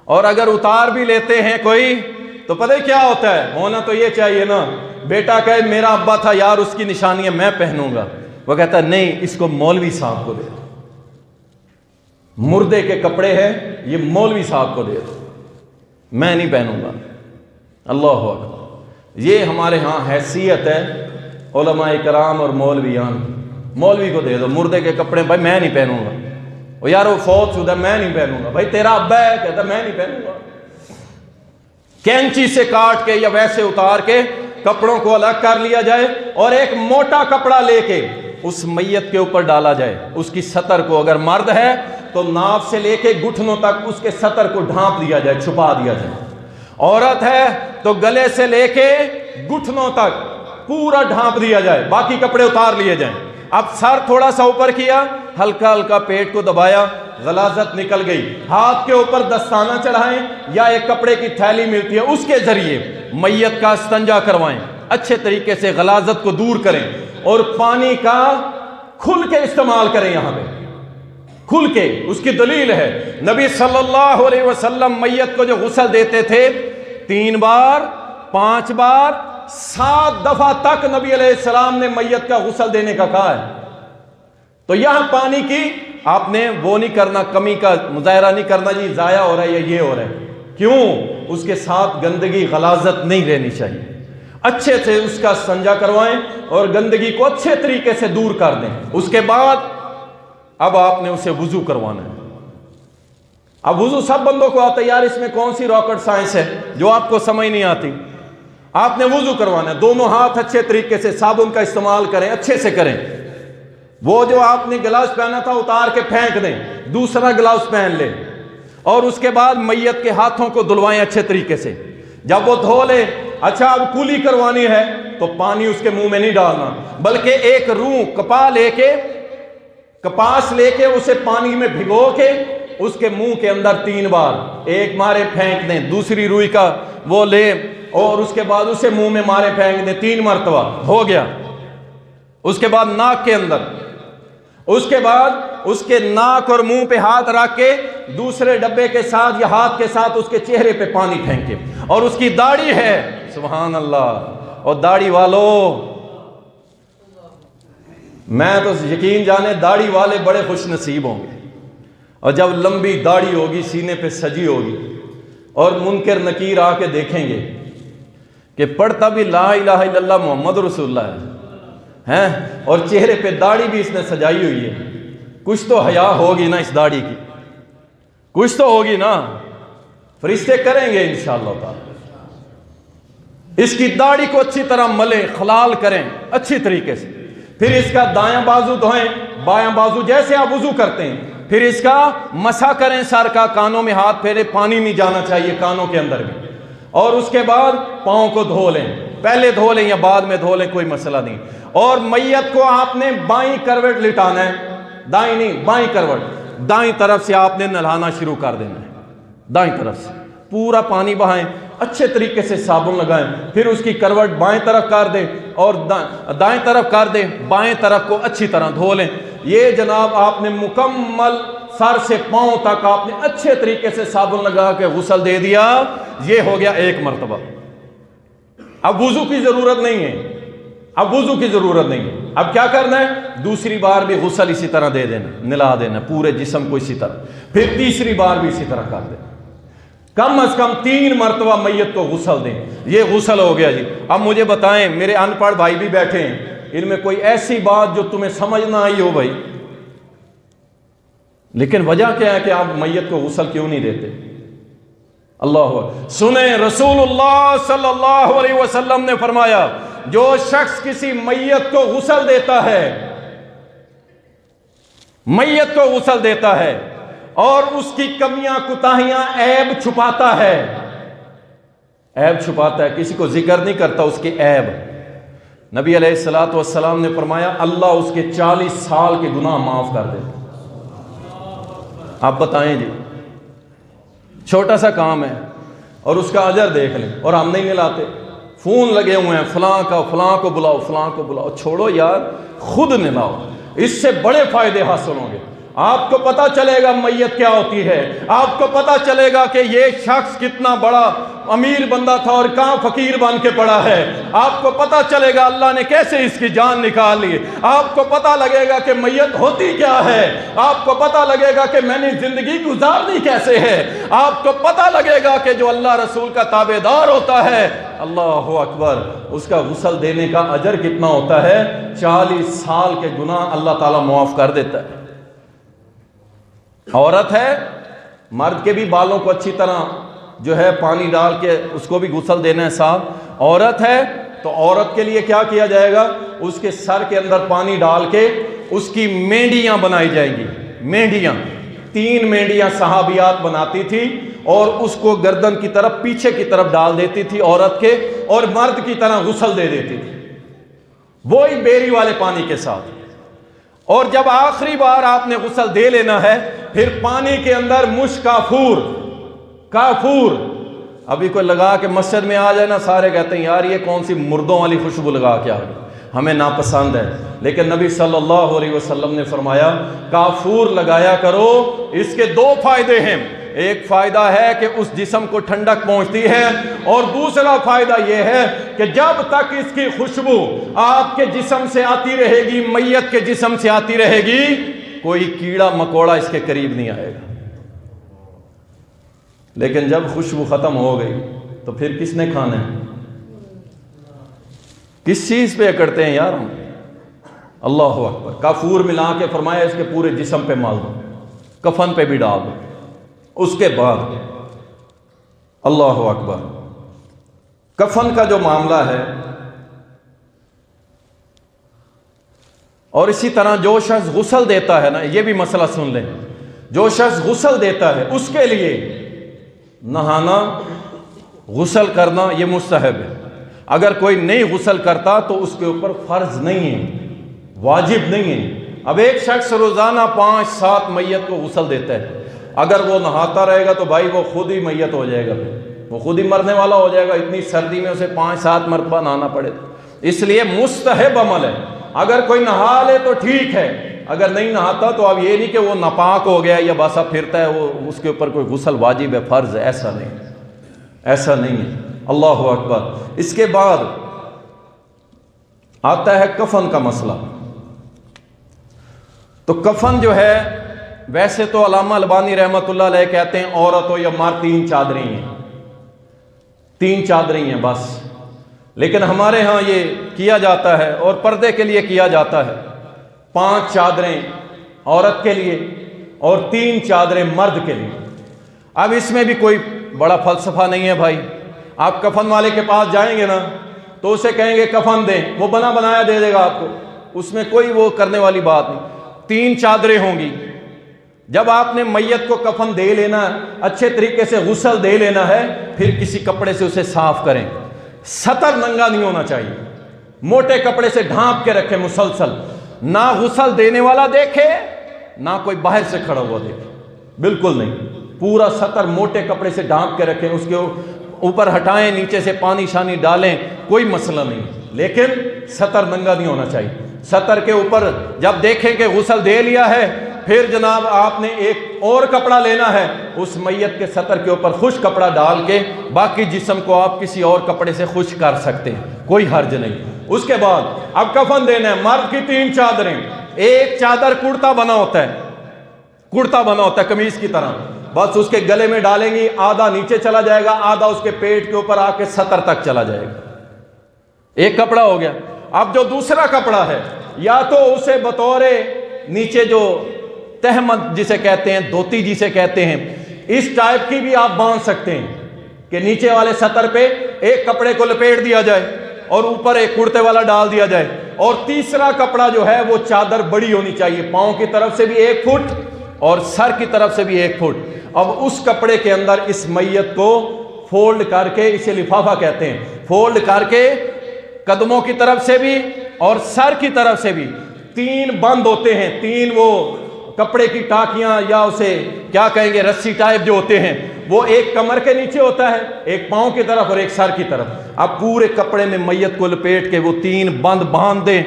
A: اور اگر اتار بھی لیتے ہیں کوئی تو پتہ کیا ہوتا ہے، ہونا تو یہ چاہیے نا، بیٹا کہے میرا ابا تھا یار اس کی نشانی ہے میں پہنوں گا، وہ کہتا ہے نہیں اس کو مولوی صاحب کو دے دو، مردے کے کپڑے ہیں یہ مولوی صاحب کو دے دو، میں نہیں پہنوں گا. اللہ اکبر. یہ ہمارے ہاں حیثیت ہے علماء کرام اور مولویان، مولوی کو دے دو مردے کے کپڑے، بھائی میں نہیں پہنوں گا. وہ یار وہ فوت شدہ میں نہیں پہنوں گا، بھائی تیرا ابا ہے، کہتا میں نہیں پہنوں گا. کینچی سے کاٹ کے یا ویسے اتار کے کپڑوں کو الگ کر لیا جائے اور ایک موٹا کپڑا لے کے اس میت کے اوپر ڈالا جائے. اس کی سطر کو اگر مرد ہے تو ناف سے لے کے گھٹنوں تک اس کے سطر کو ڈھانپ دیا جائے، چھپا دیا جائے. عورت ہے تو گلے سے لے کے گھٹنوں تک پورا ڈھانپ دیا جائے، باقی کپڑے اتار لیے جائیں. اب سر تھوڑا سا اوپر کیا، ہلکا ہلکا پیٹ کو دبایا، غلاظت نکل گئی. ہاتھ کے اوپر دستانہ چڑھائیں یا ایک کپڑے کی تھیلی ملتی ہے اس کے ذریعے میت کا استنجا کروائیں، اچھے طریقے سے غلاظت کو دور کریں اور پانی کا کھل کے استعمال کریں. یہاں پہ کھل کے، اس کی دلیل ہے نبی صلی اللہ علیہ وسلم میت کو جو غسل دیتے تھے 3 بار 5 بار 7 دفعہ تک نبی علیہ السلام نے میت کا غسل دینے کا کہا ہے. تو یہاں پانی کی آپ نے وہ نہیں کرنا، کمی کا مظاہرہ نہیں کرنا جی ضائع ہو رہا ہے یا یہ ہو رہا ہے. کیوں؟ اس کے ساتھ گندگی غلاظت نہیں رہنی چاہیے. اچھے سے اس کا استنجا کروائیں اور گندگی کو اچھے طریقے سے دور کر دیں. اس کے بعد اب آپ نے اسے وضو کروانا ہے. اب وضو سب بندوں کو آتا ہے، یار اس میں کون سی راکٹ سائنس ہے جو آپ کو سمجھ نہیں آتی. آپ نے وضو کروانا ہے، دونوں ہاتھ اچھے طریقے سے صابن کا استعمال کریں، اچھے سے کریں. وہ جو آپ نے گلاؤز پہنا تھا اتار کے پھینک دیں، دوسرا گلاؤز پہن لیں اور اس کے بعد میت کے ہاتھوں کو دھلوائیں اچھے طریقے سے. جب وہ دھو لے، اچھا اب کولی کروانی ہے تو پانی اس کے منہ میں نہیں ڈالنا، بلکہ ایک روح کپاس لے کے اسے پانی میں بھگو کے اس کے منہ کے اندر 3 بار ایک مارے پھینک دیں، دوسری روئی کا وہ لے اور اس کے بعد اسے منہ میں مارے پھینک دیں 3 مرتبہ، ہو گیا. اس کے بعد ناک کے اندر، اس کے بعد اس کے ناک اور منہ پہ ہاتھ رکھ کے دوسرے ڈبے کے ساتھ یا ہاتھ کے ساتھ اس کے چہرے پہ پانی پھینکے. اور اس کی داڑھی ہے، سبحان اللہ، اور داڑھی والو میں تو یقین جانے داڑھی والے بڑے خوش نصیب ہوں گے. اور جب لمبی داڑھی ہوگی سینے پہ سجی ہوگی اور منکر نکیر آ کے دیکھیں گے کہ پڑھتا بھی لا الہ الا اللہ محمد رسول اللہ ہے اور چہرے پہ داڑھی بھی اس نے سجائی ہوئی ہے، کچھ تو حیا ہوگی نا اس داڑھی کی، کچھ تو ہوگی نا. فرشتے کریں گے انشاءاللہ تعالی. اس کی داڑھی کو اچھی طرح ملیں، خلال کریں اچھی طریقے سے. پھر اس کا دایاں بازو دھوئیں، بایاں بازو جیسے آپ وضو کرتے ہیں. پھر اس کا مسح کریں سر کا، کانوں میں ہاتھ پھیرے، پانی نہیں جانا چاہیے کانوں کے اندر بھی. اور اس کے بعد پاؤں کو دھو لیں، پہلے دھو لیں یا بعد میں دھو لیں کوئی مسئلہ نہیں. اور میت کو آپ نے بائیں کروٹ لٹانا ہے، دائیں نہیں، بائیں کروٹ. دائیں طرف سے آپ نے نہلانا شروع کر دینا ہے، دائیں طرف سے پورا پانی بہائیں، اچھے طریقے سے صابن لگائیں. پھر اس کی کروٹ بائیں طرف کر دیں اور دائیں طرف کر دیں، بائیں طرف کو اچھی طرح دھو لیں. یہ جناب آپ نے مکمل سر سے پاؤں تک آپ نے اچھے طریقے سے صابن لگا کے غسل دے دیا. یہ ہو گیا 1 مرتبہ. اب وضو کی ضرورت نہیں ہے، اب وضو کی ضرورت نہیں ہے. اب کیا کرنا ہے؟ دوسری بار بھی غسل اسی طرح دے دینا، نلا دینا پورے جسم کو اسی طرح. پھر تیسری بار بھی اسی طرح کر دینا. کم از کم 3 مرتبہ میت کو غسل دیں. یہ غسل ہو گیا جی. اب مجھے بتائیں، میرے ان پڑھ بھائی بھی بیٹھے ہیں، ان میں کوئی ایسی بات جو تمہیں سمجھ نہ آئی ہو بھائی؟ لیکن وجہ کیا ہے کہ آپ میت کو غسل کیوں نہیں دیتے؟ اللہ سنیں، رسول اللہ صلی اللہ علیہ وسلم نے فرمایا جو شخص کسی میت کو غسل دیتا ہے، میت کو غسل دیتا ہے اور اس کی کمیاں کوتاہیاں عیب چھپاتا ہے، عیب چھپاتا ہے، کسی کو ذکر نہیں کرتا اس کی عیب، نبی علیہ الصلوۃ والسلام نے فرمایا اللہ اس کے 40 سال کے گناہ معاف کر دیتا۔ آپ بتائیں جی، چھوٹا سا کام ہے اور اس کا اجر دیکھ لیں، اور ہم نہیں ملاتے، فون لگے ہوئے ہیں فلاں کا، فلاں کو بلاؤ، فلاں کو بلاؤ، چھوڑو یار، خود نلاؤ، اس سے بڑے فائدے حاصل ہوں گے۔ آپ کو پتہ چلے گا میت کیا ہوتی ہے، آپ کو پتہ چلے گا کہ یہ شخص کتنا بڑا امیر بندہ تھا اور کہاں فقیر بن کے پڑا ہے، آپ کو پتہ چلے گا اللہ نے کیسے اس کی جان نکال لی، آپ کو پتہ لگے گا کہ میت ہوتی کیا ہے، آپ کو پتہ لگے گا کہ میں نے زندگی گزارنی کیسے ہے، آپ کو پتہ لگے گا کہ جو اللہ رسول کا تابعدار ہوتا ہے، اللہ اکبر، اس کا غسل دینے کا اجر کتنا ہوتا ہے، 40 سال کے گناہ اللہ تعالیٰ معاف کر دیتا ہے۔ عورت ہے، مرد کے بھی بالوں کو اچھی طرح جو ہے پانی ڈال کے اس کو بھی غسل دینا ہے صاحب۔ عورت ہے تو عورت کے لیے کیا کیا جائے گا، اس کے سر کے اندر پانی ڈال کے اس کی مینڈیاں بنائی جائیں گی، مینڈیاں، 3 مینڈیاں صحابیات بناتی تھی اور اس کو گردن کی طرف پیچھے کی طرف ڈال دیتی تھی عورت کے، اور مرد کی طرح غسل دے دیتی تھی وہی بیری والے پانی کے ساتھ۔ اور جب آخری بار آپ نے غسل دے لینا ہے، پھر پانی کے اندر مشک کافور، ابھی کوئی لگا کے مسجد میں آ جائے نا، سارے کہتے ہیں یار یہ کون سی مردوں والی خوشبو لگا کے آ گئی، ہمیں ناپسند ہے، لیکن نبی صلی اللہ علیہ وسلم نے فرمایا کافور لگایا کرو، اس کے 2 فائدے ہیں، ایک فائدہ ہے کہ اس جسم کو ٹھنڈک پہنچتی ہے، اور دوسرا فائدہ یہ ہے کہ جب تک اس کی خوشبو آپ کے جسم سے آتی رہے گی، میت کے جسم سے آتی رہے گی، کوئی کیڑا مکوڑا اس کے قریب نہیں آئے گا۔ لیکن جب خوشبو ختم ہو گئی تو پھر کس نے کھانا ہے؟ کس چیز پہ کرتے ہیں یار ہم؟ اللہ اکبر، کافور ملا کے فرمایا اس کے پورے جسم پہ مال دو، کفن پہ بھی ڈال دو، اس کے بعد اللہ اکبر، کفن کا جو معاملہ ہے، اور اسی طرح جو شخص غسل دیتا ہے نا، یہ بھی مسئلہ سن لیں، جو شخص غسل دیتا ہے اس کے لیے نہانا، غسل کرنا یہ مستحب ہے، اگر کوئی نہیں غسل کرتا تو اس کے اوپر فرض نہیں ہے، واجب نہیں ہے۔ اب ایک شخص روزانہ 5-7 میت کو غسل دیتا ہے، اگر وہ نہاتا رہے گا تو بھائی وہ خود ہی میت ہو جائے گا، وہ خود ہی مرنے والا ہو جائے گا، اتنی سردی میں اسے 5-7 مرتبہ نہانا پڑے، اس لیے مستحب عمل ہے۔ اگر کوئی نہا لے تو ٹھیک ہے، اگر نہیں نہاتا تو اب یہ نہیں کہ وہ ناپاک ہو گیا یا باسا پھرتا ہے، وہ اس کے اوپر کوئی غسل واجب ہے، فرض ہے، ایسا نہیں، ایسا نہیں ہے۔ اللہ اکبر۔ اس کے بعد آتا ہے کفن کا مسئلہ۔ تو کفن جو ہے، ویسے تو علامہ البانی رحمۃ اللہ علیہ کہتے ہیں عورت ہو یا مرد 3 چادریں ہیں، 3 چادریں ہیں بس، لیکن ہمارے ہاں یہ کیا جاتا ہے اور پردے کے لیے کیا جاتا ہے، 5 چادریں عورت کے لیے اور 3 چادریں مرد کے لیے۔ اب اس میں بھی کوئی بڑا فلسفہ نہیں ہے بھائی، آپ کفن والے کے پاس جائیں گے نا تو اسے کہیں گے کفن دیں، وہ بنا بنایا دے دے گا آپ کو، اس میں کوئی وہ کرنے والی بات نہیں۔ 3 چادریں ہوں گی، جب آپ نے میت کو کفن دے لینا ہے، اچھے طریقے سے غسل دے لینا ہے، پھر کسی کپڑے سے اسے صاف کریں، سطر ننگا نہیں ہونا چاہیے، موٹے کپڑے سے ڈھانپ کے رکھیں مسلسل، نہ غسل دینے والا دیکھے نہ کوئی باہر سے کھڑا ہوا دیکھے، بالکل نہیں، پورا سطر موٹے کپڑے سے ڈھانپ کے رکھیں، اس کے اوپر ہٹائیں، نیچے سے پانی شانی ڈالیں، کوئی مسئلہ نہیں، لیکن سطر ننگا نہیں ہونا چاہیے۔ سطر کے اوپر جب دیکھیں کہ غسل دے لیا ہے، پھر جناب آپ نے ایک اور کپڑا لینا ہے، اس میت کے سطر کے اوپر خشک کپڑا ڈال کے باقی جسم کو آپ کسی اور کپڑے سے خشک کر سکتے ہیں، کوئی حرج نہیں۔ اس کے بعد اب کفن دینا ہے، مرد کی 3 چادریں، ایک چادر کرتا بنا ہوتا ہے، کرتا بنا ہوتا ہے قمیض کی طرح، بس اس کے گلے میں ڈالیں گی، آدھا نیچے چلا جائے گا، آدھا اس کے پیٹ کے اوپر آ کے سطر تک چلا جائے گا، ایک کپڑا ہو گیا۔ اب جو دوسرا کپڑا ہے، یا تو اسے بطور نیچے جو تہمت جسے کہتے ہیں، دھوتی جسے کہتے ہیں، اس ٹائپ کی بھی آپ باندھ سکتے ہیں کہ نیچے والے سطر پہ ایک کپڑے کو لپیٹ دیا جائے اور اوپر ایک کرتے والا ڈال دیا جائے، اور تیسرا کپڑا جو ہے وہ چادر بڑی ہونی چاہیے، پاؤں کی طرف سے بھی 1 فٹ اور سر کی طرف سے بھی 1 فٹ۔ اب اس کپڑے کے اندر اس میت کو فولڈ کر کے، اسے لفافہ کہتے ہیں، فولڈ کر کے قدموں کی طرف سے بھی اور سر کی طرف سے بھی 3 بند ہوتے ہیں، 3 وہ کپڑے کی ٹاکیاں یا اسے کیا کہیں گے، رسی ٹائپ جو ہوتے ہیں، وہ ایک کمر کے نیچے ہوتا ہے، ایک پاؤں کی طرف اور ایک سر کی طرف۔ اب پورے کپڑے میں میت کو لپیٹ کے وہ 3 بند باندھ دیں،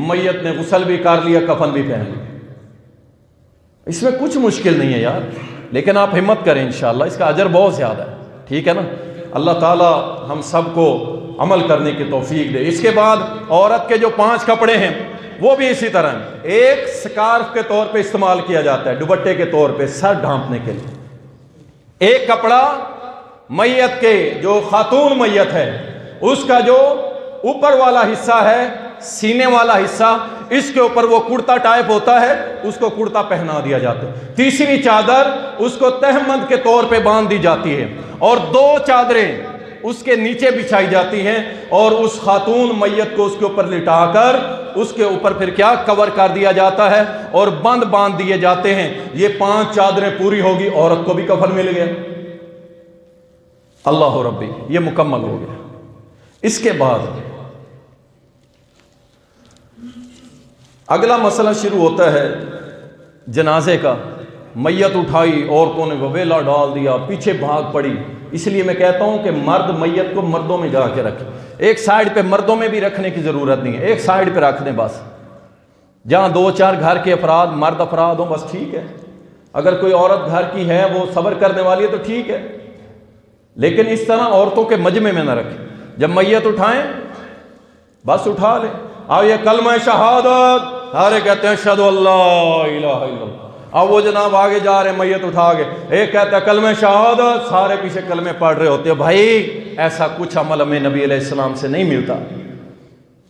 A: میت نے غسل بھی کر لیا، کفن بھی پہن لیا۔ اس میں کچھ مشکل نہیں ہے یار، لیکن آپ ہمت کریں انشاءاللہ، اس کا اجر بہت زیادہ ہے، ٹھیک ہے نا؟ اللہ تعالی ہم سب کو عمل کرنے کی توفیق دے۔ اس کے بعد عورت کے جو 5 کپڑے ہیں وہ بھی اسی طرح ہیں۔ ایک سکارف کے طور پہ استعمال کیا جاتا ہے، دوپٹے کے طور پہ سر ڈھانپنے کے لیے۔ ایک کپڑا میت کے، جو خاتون میت ہے اس کا جو اوپر والا حصہ ہے، سینے والا حصہ، اس کے اوپر وہ کرتا ٹائپ ہوتا ہے، اس کو کرتا پہنا دیا جاتا ہے۔ تیسری چادر اس کو تہمد کے طور پہ باندھ دی جاتی ہے، اور 2 چادریں اس کے نیچے بچھائی جاتی ہیں، اور اس خاتون میت کو اس کے اوپر لٹا کر اس کے اوپر پھر کیا کور کر دیا جاتا ہے اور بند باندھ دیے جاتے ہیں۔ یہ 5 چادریں پوری ہوگی، عورت کو بھی کفن مل گیا۔ اللہ ربی، یہ مکمل ہو گیا۔ اس کے بعد اگلا مسئلہ شروع ہوتا ہے جنازے کا۔ میت اٹھائی، عورتوں نے وویلا ڈال دیا، پیچھے بھاگ پڑی۔ اس لیے میں کہتا ہوں کہ مرد میت کو مردوں میں جا کے رکھے، ایک سائیڈ پہ مردوں میں بھی رکھنے کی ضرورت نہیں ہے، ایک سائیڈ پہ رکھ دیں بس، جہاں 2-4 گھر کے افراد، مرد افراد ہوں بس ٹھیک ہے۔ اگر کوئی عورت گھر کی ہے، وہ صبر کرنے والی ہے تو ٹھیک ہے، لیکن اس طرح عورتوں کے مجمع میں نہ رکھیں۔ جب میت اٹھائیں بس اٹھا لیں، آؤ یہ کلمہ شہادت، سارے کہتے ہیں اشہدو اللہ الہ الا اللہ، اب وہ جناب آگے جا رہے ہیں میت اٹھا گئے، ایک کہتا ہے کلمہ شہادت، سارے پیچھے کلمے پڑھ رہے ہوتے ہیں۔ بھائی ایسا کچھ عمل ہمیں نبی علیہ السلام سے نہیں ملتا۔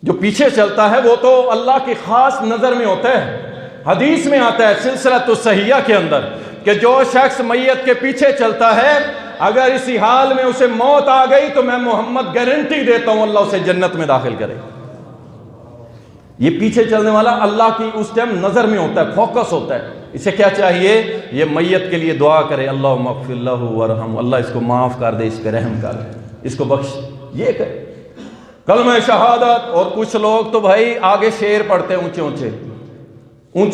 A: جو پیچھے چلتا ہے وہ تو اللہ کی خاص نظر میں ہوتا ہے۔ حدیث میں آتا ہے سلسلۃ الصحیحہ کے اندر کہ جو شخص میت کے پیچھے چلتا ہے، اگر اسی حال میں اسے موت آ گئی تو میں محمد گارنٹی دیتا ہوں اللہ اسے جنت میں داخل کرے۔ یہ پیچھے چلنے والا اللہ کی اس ٹائم نظر میں ہوتا ہے، فوکس ہوتا ہے۔ اسے کیا چاہیے؟ یہ میت کے لیے دعا کرے، اللہم اغفر لہ ورحم، اللہ اس کو معاف کر دے، اس پہ رحم کر دے، اس کو بخش، یہ کرے کلمہ شہادت۔ اور کچھ لوگ تو بھائی آگے شعر پڑھتے ہیں، اونچے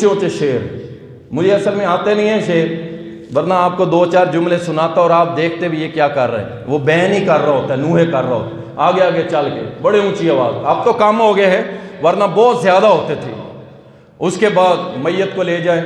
A: اونچے شعر، مجھے اصل میں آتے نہیں ہیں شعر، ورنہ آپ کو 2-4 جملے سناتا اور آپ دیکھتے بھی یہ کیا کر رہے ہیں، وہ بیان ہی کر رہا ہوتا ہے، نوحے کر رہا ہوتا ہے، آگے آگے چل کے بڑے اونچی آواز۔ اب تو کم ہو گئے ہیں، ورنہ بہت زیادہ ہوتے تھے۔ اس کے بعد میت کو لے جائیں،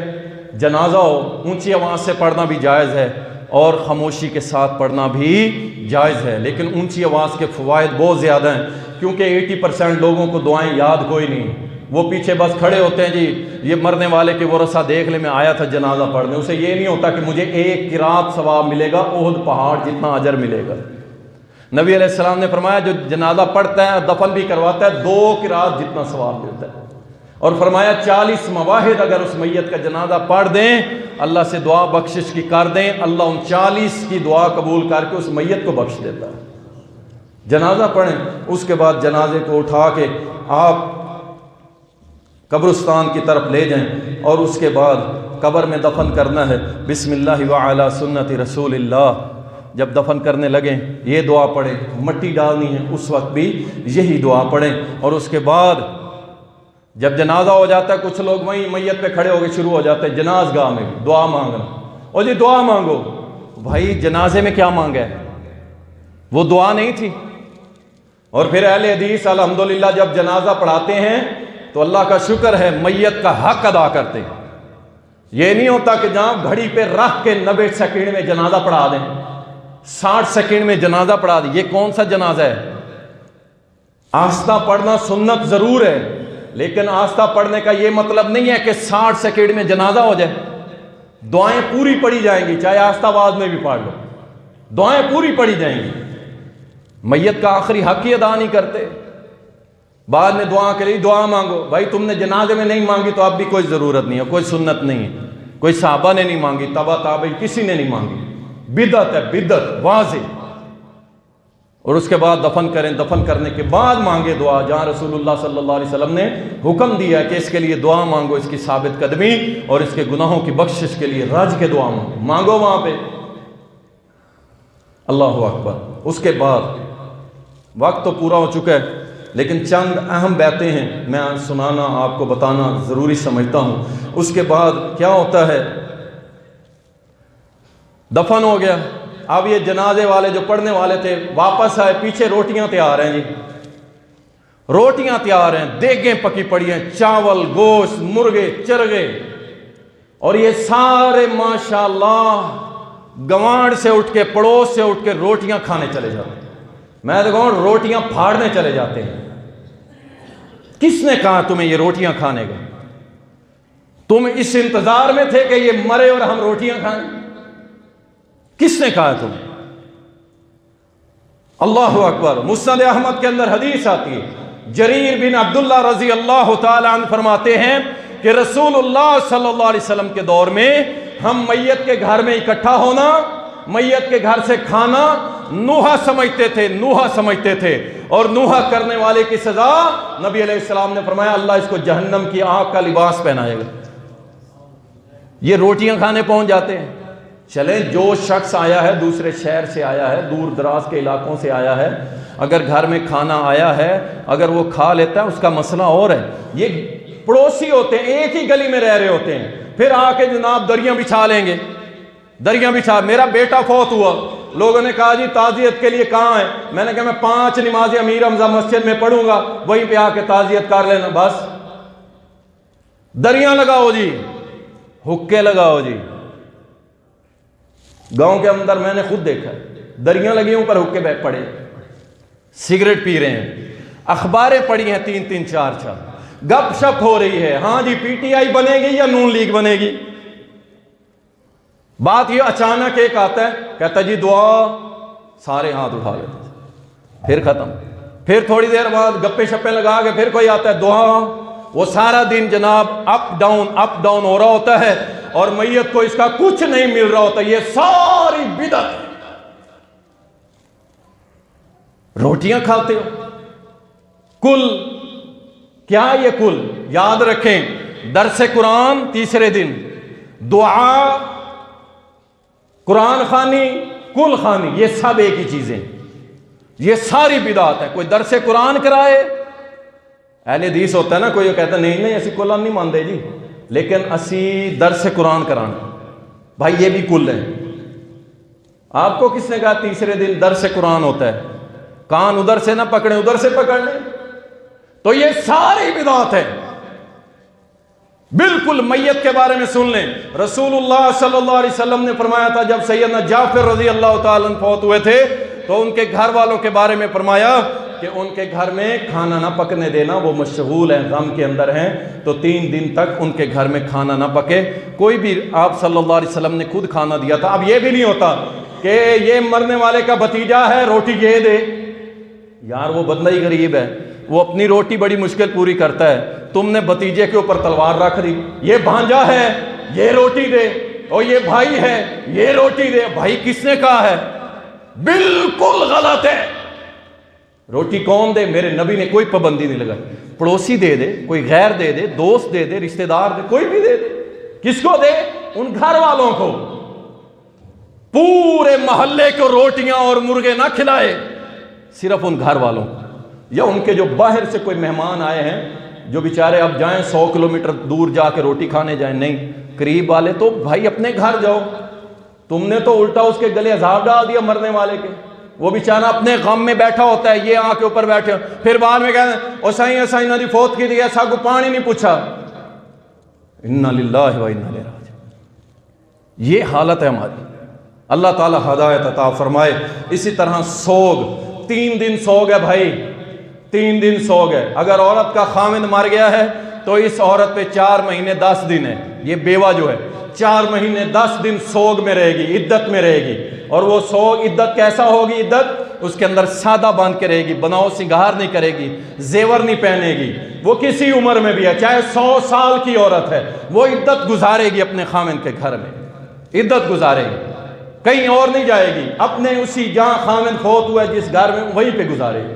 A: جنازہ ہو، اونچی آواز سے پڑھنا بھی جائز ہے اور خاموشی کے ساتھ پڑھنا بھی جائز ہے، لیکن اونچی آواز کے فوائد بہت زیادہ ہیں، کیونکہ 80% لوگوں کو دعائیں یاد کوئی نہیں، وہ پیچھے بس کھڑے ہوتے ہیں، جی یہ مرنے والے کے ورثہ دیکھ لے، میں آیا تھا جنازہ پڑھنے، اسے یہ نہیں ہوتا کہ مجھے 1 قرات ثواب ملے گا، احد پہاڑ جتنا اجر ملے گا۔ نبی علیہ السلام نے فرمایا جو جنازہ پڑھتا ہے، دفن بھی کرواتا ہے، 2 قرات جتنا ثواب ملتا ہے، اور فرمایا 40 مواحد اگر اس میت کا جنازہ پڑھ دیں، اللہ سے دعا بخشش کی کر دیں، اللہ ان 40 کی دعا قبول کر کے اس میت کو بخش دیتا ہے۔ جنازہ پڑھیں، اس کے بعد جنازے کو اٹھا کے آپ قبرستان کی طرف لے جائیں، اور اس کے بعد قبر میں دفن کرنا ہے۔ بسم اللہ وعلی سنت رسول اللہ، جب دفن کرنے لگیں یہ دعا پڑھیں، مٹی ڈالنی ہے اس وقت بھی یہی دعا پڑھیں، اور اس کے بعد جب جنازہ ہو جاتا ہے کچھ لوگ وہیں میت پہ کھڑے ہو کے شروع ہو جاتے ہیں جناز گاہ میں دعا مانگنا، اور جی دعا مانگو، بھائی جنازے میں کیا مانگا ہے؟ وہ دعا نہیں تھی۔ اور پھر اہل حدیث الحمدللہ جب جنازہ پڑھاتے ہیں تو اللہ کا شکر ہے میت کا حق ادا کرتے ہیں۔ یہ نہیں ہوتا کہ جہاں گھڑی پہ رکھ کے 90 سیکنڈ میں جنازہ پڑھا دیں، 60 سیکنڈ میں جنازہ پڑھا دیں، یہ کون سا جنازہ ہے؟ آہستہ پڑھنا سنت ضرور ہے، لیکن آہستہ پڑھنے کا یہ مطلب نہیں ہے کہ 60 سیکنڈ میں جنازہ ہو جائے۔ دعائیں پوری پڑھی جائیں گی، چاہے آہستہ آواز میں بھی پڑھ لو، دعائیں پوری پڑھی جائیں گی۔ میت کا آخری حق ہی ادا نہیں کرتے، بعد میں دعا کے لیے دعا مانگو، بھائی تم نے جنازے میں نہیں مانگی تو اب بھی کوئی ضرورت نہیں ہے، کوئی سنت نہیں ہے، کوئی صحابہ نے نہیں مانگی، تبع تابعین کسی نے نہیں مانگی، بدعت ہے، بدعت واضح۔ اور اس کے بعد دفن کریں، دفن کرنے کے بعد مانگے دعا، جہاں رسول اللہ صلی اللہ علیہ وسلم نے حکم دیا کہ اس کے لیے دعا مانگو، اس کی ثابت قدمی اور اس کے گناہوں کی بخشش کے لیے رج کے دعا مانگو وہاں پہ۔ اللہ اکبر۔ اس کے بعد وقت تو پورا ہو چکا ہے، لیکن چند اہم باتیں ہیں، میں سنانا آپ کو بتانا ضروری سمجھتا ہوں۔ اس کے بعد کیا ہوتا ہے، دفن ہو گیا، اب یہ جنازے والے جو پڑھنے والے تھے واپس آئے، پیچھے روٹیاں تیار ہیں جی، روٹیاں تیار ہیں، دیگیں پکی پڑی ہیں، چاول، گوشت، مرغے، چرگے، اور یہ سارے ماشاءاللہ گوانڈ سے اٹھ کے، پڑوس سے اٹھ کے روٹیاں کھانے چلے جاتے ہیں۔ میں تو کہوں روٹیاں پھاڑنے چلے جاتے ہیں۔ کس نے کہا تمہیں یہ روٹیاں کھانے کا؟ تم اس انتظار میں تھے کہ یہ مرے اور ہم روٹیاں کھائیں؟ کس نے کہا تم؟ اللہ اکبر۔ مسند احمد کے اندر حدیث آتی ہے، جریر بن عبداللہ رضی اللہ تعالی عنہ فرماتے ہیں کہ رسول اللہ صلی اللہ علیہ وسلم کے دور میں ہم میت کے گھر میں اکٹھا ہونا، میت کے گھر سے کھانا نوحہ سمجھتے تھے، نوحہ سمجھتے تھے، اور نوحہ کرنے والے کی سزا نبی علیہ السلام نے فرمایا اللہ اس کو جہنم کی آگ کا لباس پہنائے گا۔ یہ روٹیاں کھانے پہنچ جاتے ہیں۔ چلیں، جو شخص آیا ہے دوسرے شہر سے آیا ہے، دور دراز کے علاقوں سے آیا ہے، اگر گھر میں کھانا آیا ہے، اگر وہ کھا لیتا ہے اس کا مسئلہ اور ہے۔ یہ پڑوسی ہوتے ہیں، ایک ہی گلی میں رہ رہے ہوتے ہیں، پھر آ کے جناب دریاں بچھا لیں گے، دریاں بچھا۔ میرا بیٹا فوت ہوا، لوگوں نے کہا جی تعزیت کے لیے کہاں ہے؟ میں نے کہا میں 5 نمازیں امیر حمزہ مسجد میں پڑھوں گا، وہیں پہ آ کے تعزیت کر لینا بس۔ دریاں لگاؤ جی، حکے لگاؤ جی۔ گاؤں کے اندر میں نے خود دیکھا دریاں لگی ہوں پر حکے بیٹھ پڑے، سگریٹ پی رہے ہیں، اخباریں پڑھی ہیں 3-3 4-4، گپ شپ ہو رہی ہے، ہاں جی پی ٹی آئی بنے گی یا نون لیگ بنے گی۔ بات یہ اچانک ایک آتا ہے کہتا جی دعا، سارے ہاتھ اٹھا لیتے، پھر ختم۔ پھر تھوڑی دیر بعد گپے شپے لگا کے پھر کوئی آتا ہے دعا، وہ سارا دن جناب اپ ڈاؤن ہو رہا ہوتا ہے، اور میت کو اس کا کچھ نہیں مل رہا ہوتا۔ یہ ساری بدعت ہے۔ روٹیاں کھاتے ہو، کل کیا یہ کل؟ یاد رکھیں، درس قرآن تیسرے دن، دعا، قرآن خوانی، کل خوانی، یہ سب ایک ہی چیزیں، یہ ساری بدعت ہے۔ کوئی درس قرآن کرائے، اہل حدیث ہوتا ہے نا، کوئی کہتا نہیں اسی کل نہیں مانتے جی، لیکن اسی درس قرآن کرانا، بھائی یہ بھی کل ہے۔ آپ کو کس نے کہا تیسرے دن درس قرآن ہوتا ہے؟ کان ادھر سے نہ پکڑیں، ادھر سے پکڑ لیں۔ تو یہ ساری بدعت ہے۔ بالکل میت کے بارے میں سن لیں، رسول اللہ صلی اللہ علیہ وسلم نے فرمایا تھا جب سیدنا جعفر رضی اللہ تعالیٰ عنہ فوت ہوئے تھے تو ان کے گھر والوں کے بارے میں فرمایا کہ ان کے گھر میں کھانا نہ پکنے دینا، وہ مشغول ہیں، غم کے اندر ہیں، تو 3 دن تک ان کے گھر میں کھانا نہ پکے۔ کوئی بھی، آپ صلی اللہ علیہ وسلم نے خود کھانا دیا تھا۔ اب یہ بھی نہیں ہوتا کہ یہ مرنے والے کا بھتیجا ہے روٹی یہ دے، یار وہ بندہ ہی غریب ہے، وہ اپنی روٹی بڑی مشکل پوری کرتا ہے، تم نے بھتیجے کے اوپر تلوار رکھ دی، یہ بھانجا ہے یہ روٹی دے، اور یہ بھائی ہے یہ روٹی دے۔ بھائی کس نے کہا ہے؟ بالکل غلط ہے۔ روٹی کون دے؟ میرے نبی نے کوئی پابندی نہیں لگائی، پڑوسی دے دے، کوئی غیر دے دے، دوست دے دے، رشتہ دار دے، کوئی بھی دے دے۔ کس کو دے؟ ان گھر والوں کو۔ پورے محلے کو روٹیاں اور مرغے نہ کھلائے، صرف ان گھر والوں کو، یا ان کے جو باہر سے کوئی مہمان آئے ہیں جو بیچارے اب جائیں 100 کلومیٹر دور جا کے روٹی کھانے جائیں، نہیں، قریب والے تو بھائی اپنے گھر جاؤ۔ تم نے تو الٹا اس کے گلے عذاب ڈال دیا مرنے والے کے، وہ بیچارہ اپنے غم میں بیٹھا ہوتا ہے، یہ آنکھ کے اوپر بیٹھے ہو، پھر بعد میں کہتے ہیں او سائیں نہ دی فوت کی دی، ایسا کو پانی نہیں پوچھا۔ انا للہ و انا الیہ راجعون۔ یہ حالت ہے ہماری، اللہ تعالی ہدایت عطا فرمائے۔ اسی طرح سوگ، 3 دن سوگ ہے بھائی، 3 دن سوگ ہے۔ اگر عورت کا خاوند مر گیا ہے تو اس عورت پہ 4 مہینے 10 دن ہے، یہ بیوہ جو ہے 4 مہینے 10 دن سوگ میں رہے گی، عدت میں رہے گی۔ اور وہ سوگ عدت کیسا ہوگی؟ عدت اس کے اندر سادہ باندھ کے رہے گی، بناؤ سنگار نہیں کرے گی، زیور نہیں پہنے گی، وہ کسی عمر میں بھی ہے، چاہے 100 سال کی عورت ہے، وہ عدت گزارے گی اپنے خامن کے گھر میں، عدت گزارے گی، کہیں اور نہیں جائے گی، اپنے اسی جہاں خامن فوت ہوا ہے جس گھر میں وہیں پہ گزارے گی۔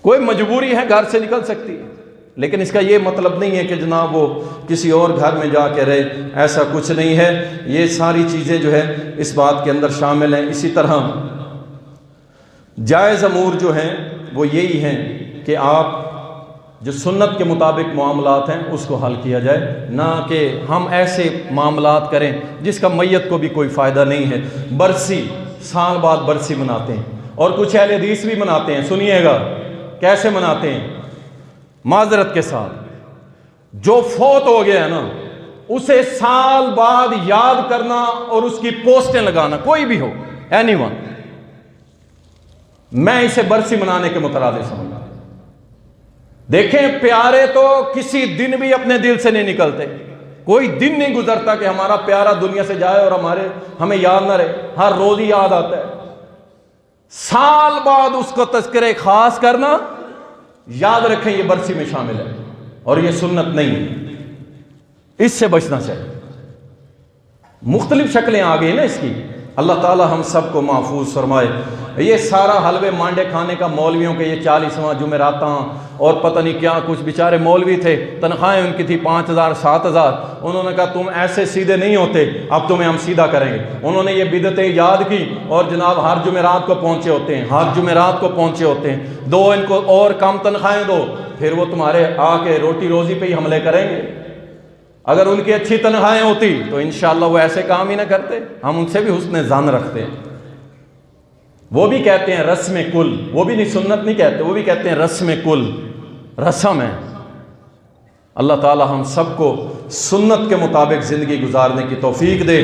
A: کوئی مجبوری ہے گھر سے نکل سکتی ہے، لیکن اس کا یہ مطلب نہیں ہے کہ جناب وہ کسی اور گھر میں جا کے رہے، ایسا کچھ نہیں ہے۔ یہ ساری چیزیں جو ہے اس بات کے اندر شامل ہیں۔ اسی طرح جائز امور جو ہیں وہ یہی ہیں کہ آپ جو سنت کے مطابق معاملات ہیں اس کو حل کیا جائے، نہ کہ ہم ایسے معاملات کریں جس کا میت کو بھی کوئی فائدہ نہیں ہے۔ برسی، سال بعد برسی مناتے ہیں، اور کچھ اہل حدیث بھی مناتے ہیں، سنیے گا کیسے مناتے ہیں۔ معذرت کے ساتھ جو فوت ہو گیا ہے نا، اسے سال بعد یاد کرنا اور اس کی پوسٹیں لگانا، کوئی بھی ہو، اینی ون، میں اسے برسی منانے کے مترادف سمجھتا ہوں۔ دیکھیں پیارے تو کسی دن بھی اپنے دل سے نہیں نکلتے، کوئی دن نہیں گزرتا کہ ہمارا پیارا دنیا سے جائے اور ہمیں یاد نہ رہے، ہر روز ہی یاد آتا ہے۔ سال بعد اس کو تذکرے خاص کرنا، یاد رکھیں یہ برسی میں شامل ہے اور یہ سنت نہیں ہے، اس سے بچنا چاہیے۔ مختلف شکلیں آ گئی نا اس کی، اللہ تعالی ہم سب کو محفوظ فرمائے۔ یہ سارا حلوے مانڈے کھانے کا مولویوں کے یہ 40واں جمعراتاں اور پتہ نہیں کیا، کچھ بیچارے مولوی تھے، تنخواہیں ان کی تھی 5,000 7,000، انہوں نے کہا تم ایسے سیدھے نہیں ہوتے، اب تمہیں ہم سیدھا کریں گے۔ انہوں نے یہ بدعتیں ایجاد کی اور جناب ہر جمعرات کو پہنچے ہوتے ہیں، ہر جمعرات کو پہنچے ہوتے ہیں، دو ان کو اور کم تنخواہیں دو، پھر وہ تمہارے آ کے روٹی روزی پہ ہی حملے کریں گے۔ اگر ان کی اچھی تنخواہیں ہوتی تو انشاءاللہ وہ ایسے کام ہی نہ کرتے۔ ہم ان سے بھی حسن ظن رکھتے ہیں۔ وہ بھی کہتے ہیں رسم کل، وہ بھی نہیں سنت نہیں کہتے، وہ بھی کہتے ہیں رسم کل، رسم ہے۔ اللہ تعالی ہم سب کو سنت کے مطابق زندگی گزارنے کی توفیق دے۔